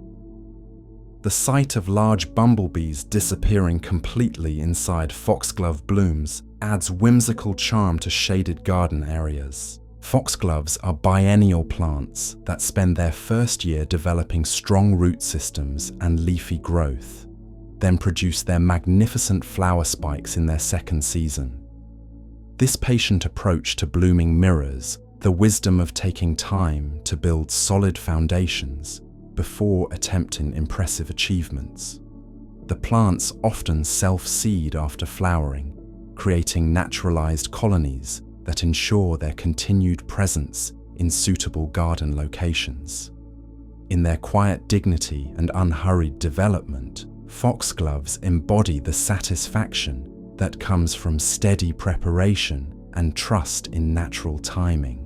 A: The sight of large bumblebees disappearing completely inside foxglove blooms adds whimsical charm to shaded garden areas. Foxgloves are biennial plants that spend their first year developing strong root systems and leafy growth, then produce their magnificent flower spikes in their second season. This patient approach to blooming mirrors the wisdom of taking time to build solid foundations before attempting impressive achievements. The plants often self-seed after flowering, creating naturalized colonies that ensure their continued presence in suitable garden locations. In their quiet dignity and unhurried development, foxgloves embody the satisfaction that comes from steady preparation and trust in natural timing.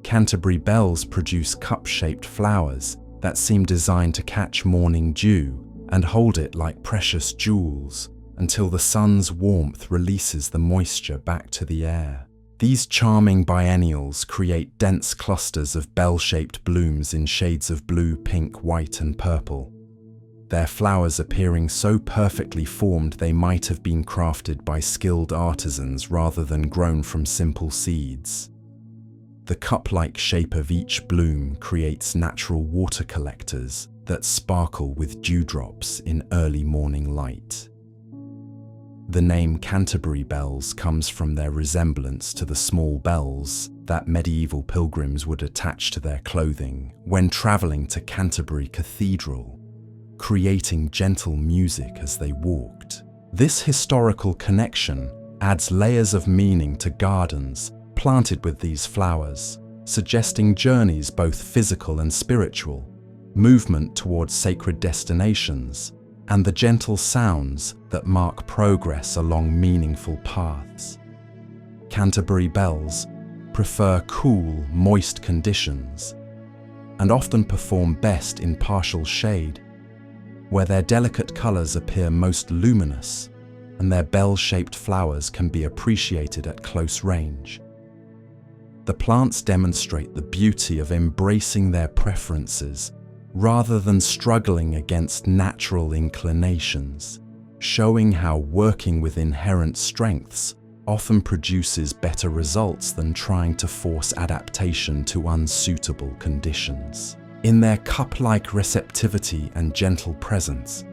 A: Canterbury bells produce cup-shaped flowers that seem designed to catch morning dew and hold it like precious jewels until the sun's warmth releases the moisture back to the air. These charming biennials create dense clusters of bell-shaped blooms in shades of blue, pink, white, and purple, their flowers appearing so perfectly formed they might have been crafted by skilled artisans rather than grown from simple seeds. The cup-like shape of each bloom creates natural water collectors that sparkle with dewdrops in early morning light. The name Canterbury bells comes from their resemblance to the small bells that medieval pilgrims would attach to their clothing when traveling to Canterbury Cathedral, creating gentle music as they walked. This historical connection adds layers of meaning to gardens planted with these flowers, suggesting journeys both physical and spiritual, movement towards sacred destinations, and the gentle sounds that mark progress along meaningful paths. Canterbury bells prefer cool, moist conditions and often perform best in partial shade, where their delicate colors appear most luminous and their bell-shaped flowers can be appreciated at close range. The plants demonstrate the beauty of embracing their preferences rather than struggling against natural inclinations, showing how working with inherent strengths often produces better results than trying to force adaptation to unsuitable conditions. In their cup-like receptivity and gentle presence,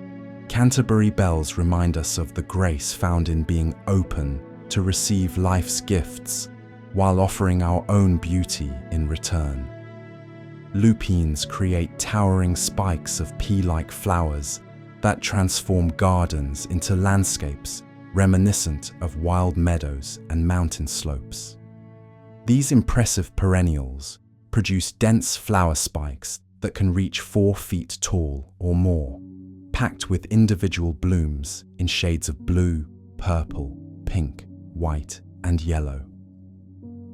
A: Canterbury bells remind us of the grace found in being open to receive life's gifts while offering our own beauty in return. Lupines create towering spikes of pea-like flowers that transform gardens into landscapes reminiscent of wild meadows and mountain slopes. These impressive perennials produce dense flower spikes that can reach 4 feet tall or more, packed with individual blooms in shades of blue, purple, pink, white, and yellow.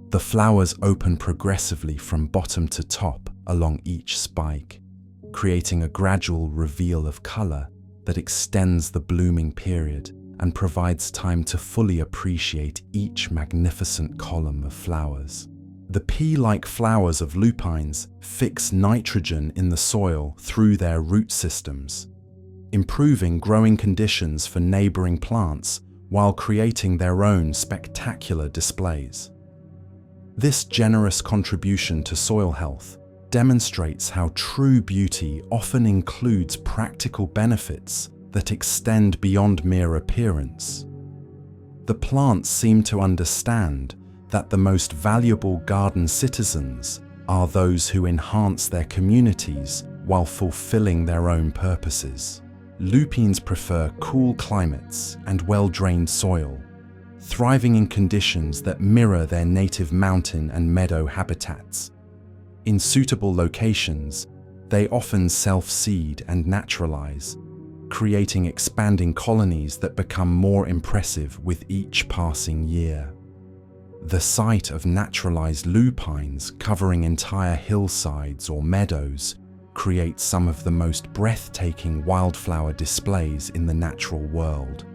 A: The flowers open progressively from bottom to top along each spike, creating a gradual reveal of color that extends the blooming period and provides time to fully appreciate each magnificent column of flowers. The pea-like flowers of lupines fix nitrogen in the soil through their root systems, improving growing conditions for neighboring plants while creating their own spectacular displays. This generous contribution to soil health demonstrates how true beauty often includes practical benefits that extend beyond mere appearance. The plants seem to understand that the most valuable garden citizens are those who enhance their communities while fulfilling their own purposes. Lupines prefer cool climates and well-drained soil, thriving in conditions that mirror their native mountain and meadow habitats. In suitable locations, they often self-seed and naturalize, creating expanding colonies that become more impressive with each passing year. The sight of naturalized lupines covering entire hillsides or meadows creates some of the most breathtaking wildflower displays in the natural world.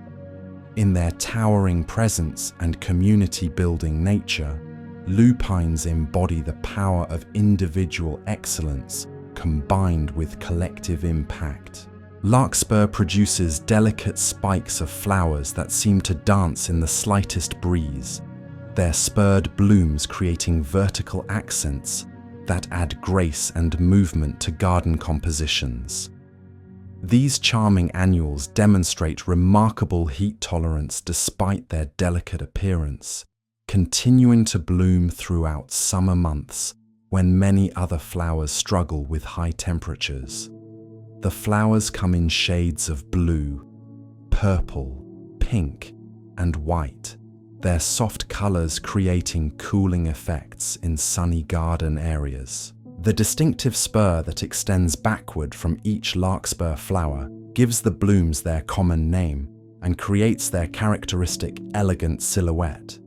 A: In their towering presence and community-building nature, lupines embody the power of individual excellence combined with collective impact. Larkspur produces delicate spikes of flowers that seem to dance in the slightest breeze, their spurred blooms creating vertical accents that add grace and movement to garden compositions. These charming annuals demonstrate remarkable heat tolerance despite their delicate appearance, continuing to bloom throughout summer months when many other flowers struggle with high temperatures. The flowers come in shades of blue, purple, pink, and white, their soft colors creating cooling effects in sunny garden areas. The distinctive spur that extends backward from each larkspur flower gives the blooms their common name and creates their characteristic elegant silhouette.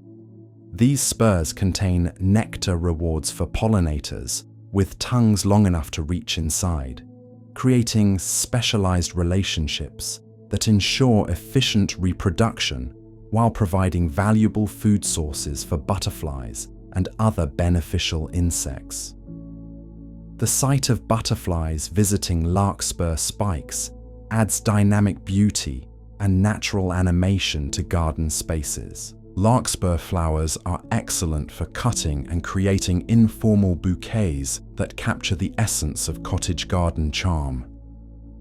A: These spurs contain nectar rewards for pollinators with tongues long enough to reach inside, creating specialized relationships that ensure efficient reproduction while providing valuable food sources for butterflies and other beneficial insects. The sight of butterflies visiting larkspur spikes adds dynamic beauty and natural animation to garden spaces. Larkspur flowers are excellent for cutting and creating informal bouquets that capture the essence of cottage garden charm.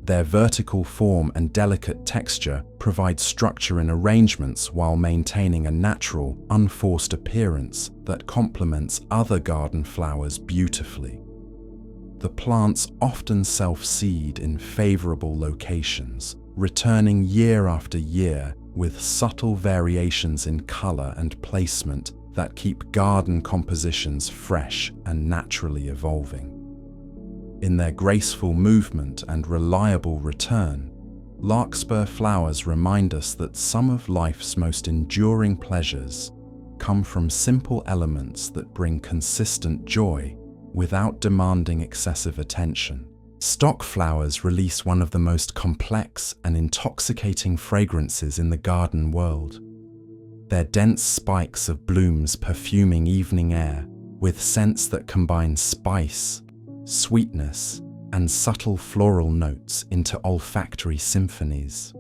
A: Their vertical form and delicate texture provide structure in arrangements while maintaining a natural, unforced appearance that complements other garden flowers beautifully. The plants often self-seed in favorable locations, returning year after year with subtle variations in color and placement that keep garden compositions fresh and naturally evolving. In their graceful movement and reliable return, larkspur flowers remind us that some of life's most enduring pleasures come from simple elements that bring consistent joy without demanding excessive attention. Stock flowers release one of the most complex and intoxicating fragrances in the garden world. Their dense spikes of blooms perfuming evening air with scents that combine spice, sweetness, and subtle floral notes into olfactory symphonies.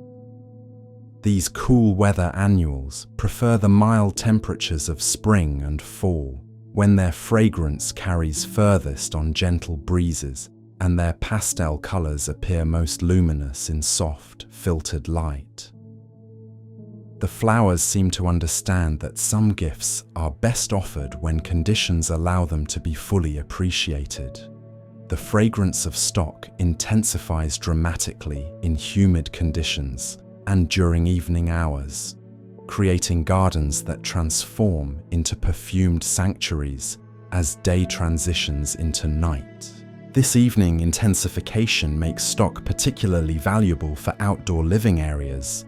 A: These cool weather annuals prefer the mild temperatures of spring and fall, when their fragrance carries furthest on gentle breezes and their pastel colors appear most luminous in soft, filtered light. The flowers seem to understand that some gifts are best offered when conditions allow them to be fully appreciated. The fragrance of stock intensifies dramatically in humid conditions and during evening hours, creating gardens that transform into perfumed sanctuaries as day transitions into night. This evening intensification makes stock particularly valuable for outdoor living areas,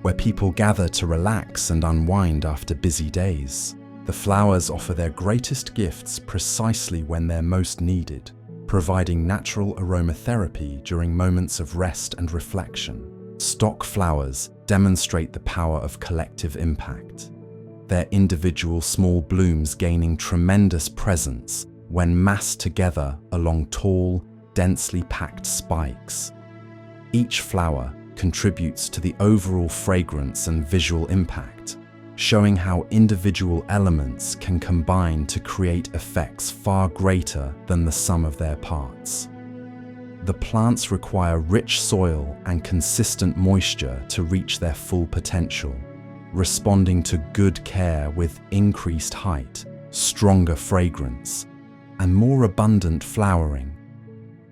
A: where people gather to relax and unwind after busy days. The flowers offer their greatest gifts precisely when they're most needed, providing natural aromatherapy during moments of rest and reflection. Stock flowers demonstrate the power of collective impact, their individual small blooms gaining tremendous presence when massed together along tall, densely packed spikes. Each flower contributes to the overall fragrance and visual impact, showing how individual elements can combine to create effects far greater than the sum of their parts. The plants require rich soil and consistent moisture to reach their full potential, responding to good care with increased height, stronger fragrance, and more abundant flowering.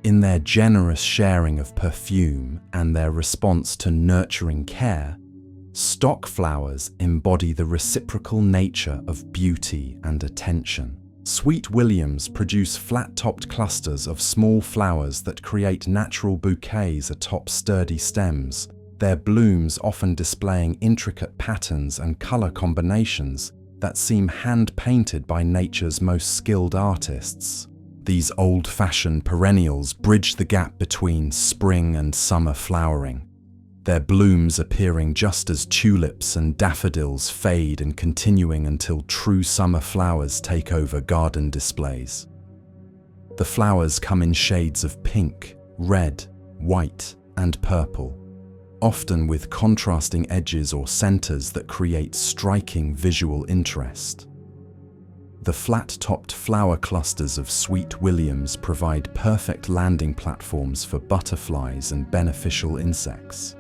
A: In their generous sharing of perfume and their response to nurturing care, stock flowers embody the reciprocal nature of beauty and attention. Sweet williams produce flat-topped clusters of small flowers that create natural bouquets atop sturdy stems, their blooms often displaying intricate patterns and color combinations that seem hand-painted by nature's most skilled artists. These old-fashioned perennials bridge the gap between spring and summer flowering, their blooms appearing just as tulips and daffodils fade and continuing until true summer flowers take over garden displays. The flowers come in shades of pink, red, white, and purple, often with contrasting edges or centers that create striking visual interest. The flat-topped flower clusters of sweet williams provide perfect landing platforms for butterflies and beneficial insects,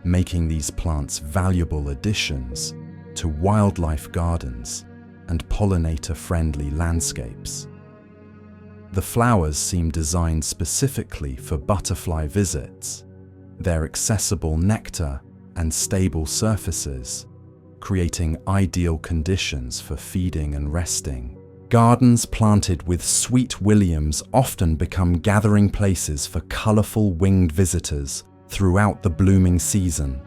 A: making these plants valuable additions to wildlife gardens and pollinator-friendly landscapes. The flowers seem designed specifically for butterfly visits. Their accessible nectar and stable surfaces, creating ideal conditions for feeding and resting. Gardens planted with sweet williams often become gathering places for colorful winged visitors throughout the blooming season.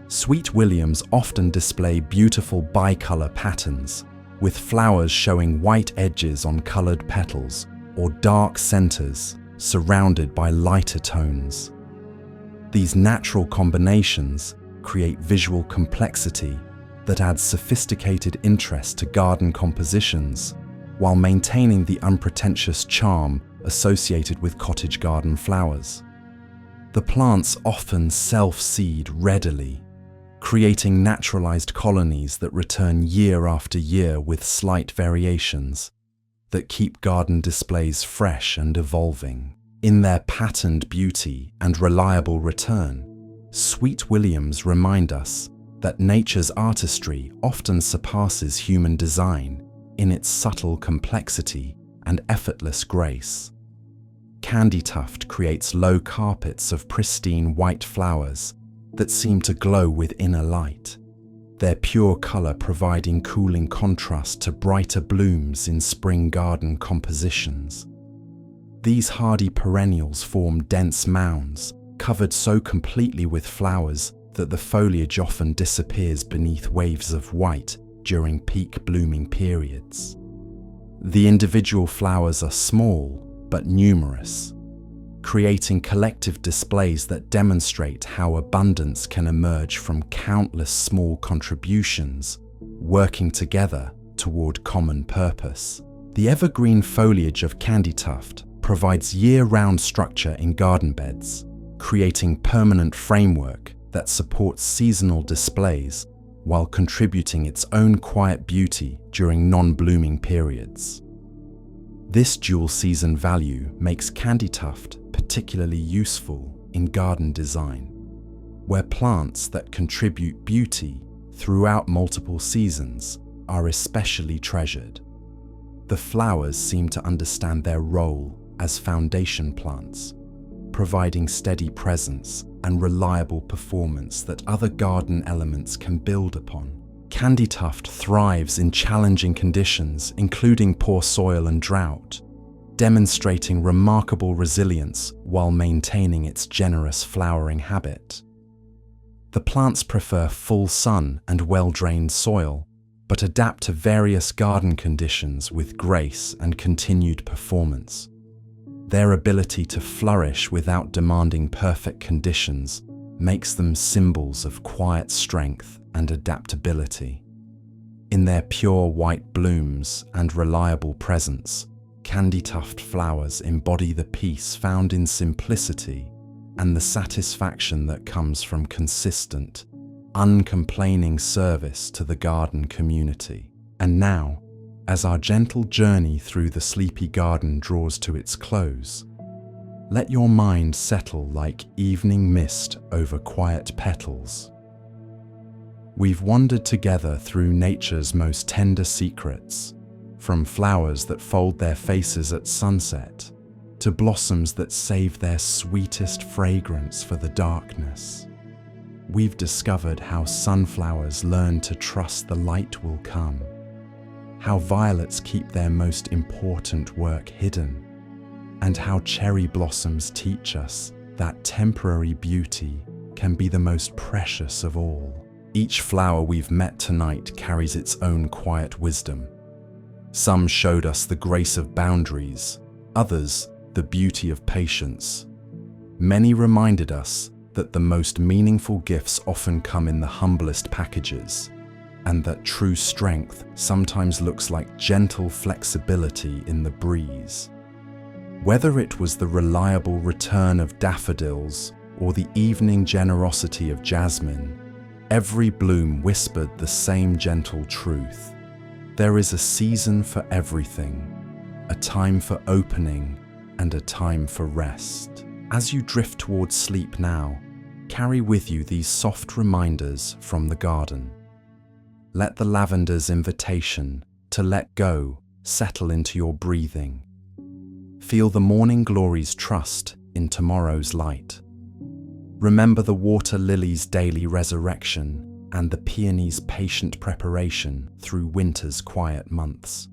A: Sweet williams often display beautiful bicolor patterns, with flowers showing white edges on colored petals or dark centers surrounded by lighter tones. These natural combinations create visual complexity that adds sophisticated interest to garden compositions, while maintaining the unpretentious charm associated with cottage garden flowers. The plants often self-seed readily, creating naturalized colonies that return year after year with slight variations that keep garden displays fresh and evolving. In their patterned beauty and reliable return, sweet williams remind us that nature's artistry often surpasses human design in its subtle complexity and effortless grace. Candytuft creates low carpets of pristine white flowers that seem to glow with inner light, their pure color providing cooling contrast to brighter blooms in spring garden compositions. These hardy perennials form dense mounds, covered so completely with flowers that the foliage often disappears beneath waves of white during peak blooming periods. The individual flowers are small but numerous, creating collective displays that demonstrate how abundance can emerge from countless small contributions, working together toward common purpose. The evergreen foliage of candytuft provides year-round structure in garden beds, creating permanent framework that supports seasonal displays while contributing its own quiet beauty during non-blooming periods. This dual-season value makes candytuft particularly useful in garden design, where plants that contribute beauty throughout multiple seasons are especially treasured. The flowers seem to understand their role as foundation plants, providing steady presence and reliable performance that other garden elements can build upon. Candytuft thrives in challenging conditions, including poor soil and drought, demonstrating remarkable resilience while maintaining its generous flowering habit. The plants prefer full sun and well-drained soil, but adapt to various garden conditions with grace and continued performance. Their ability to flourish without demanding perfect conditions makes them symbols of quiet strength and adaptability. In their pure white blooms and reliable presence, candy-tuft flowers embody the peace found in simplicity and the satisfaction that comes from consistent, uncomplaining service to the garden community. And now, as our gentle journey through the sleepy garden draws to its close, let your mind settle like evening mist over quiet petals. We've wandered together through nature's most tender secrets, from flowers that fold their faces at sunset to blossoms that save their sweetest fragrance for the darkness. We've discovered how sunflowers learn to trust the light will come, how violets keep their most important work hidden, and how cherry blossoms teach us that temporary beauty can be the most precious of all. Each flower we've met tonight carries its own quiet wisdom. Some showed us the grace of boundaries, others the beauty of patience. Many reminded us that the most meaningful gifts often come in the humblest packages, and that true strength sometimes looks like gentle flexibility in the breeze. Whether it was the reliable return of daffodils or the evening generosity of jasmine, every bloom whispered the same gentle truth. There is a season for everything, a time for opening and a time for rest. As you drift towards sleep now, carry with you these soft reminders from the garden. Let the lavender's invitation to let go settle into your breathing. Feel the morning glory's trust in tomorrow's light. Remember the water lily's daily resurrection and the peony's patient preparation through winter's quiet months.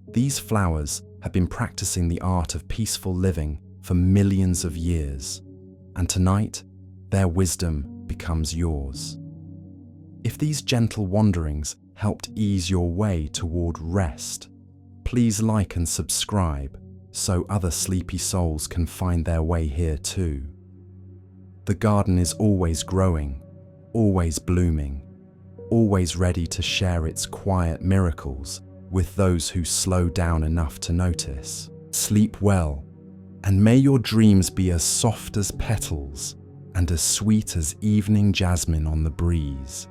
A: These flowers have been practicing the art of peaceful living for millions of years, and tonight, their wisdom becomes yours. If these gentle wanderings helped ease your way toward rest, please like and subscribe so other sleepy souls can find their way here too. The garden is always growing, always blooming, always ready to share its quiet miracles with those who slow down enough to notice. Sleep well, and may your dreams be as soft as petals and as sweet as evening jasmine on the breeze.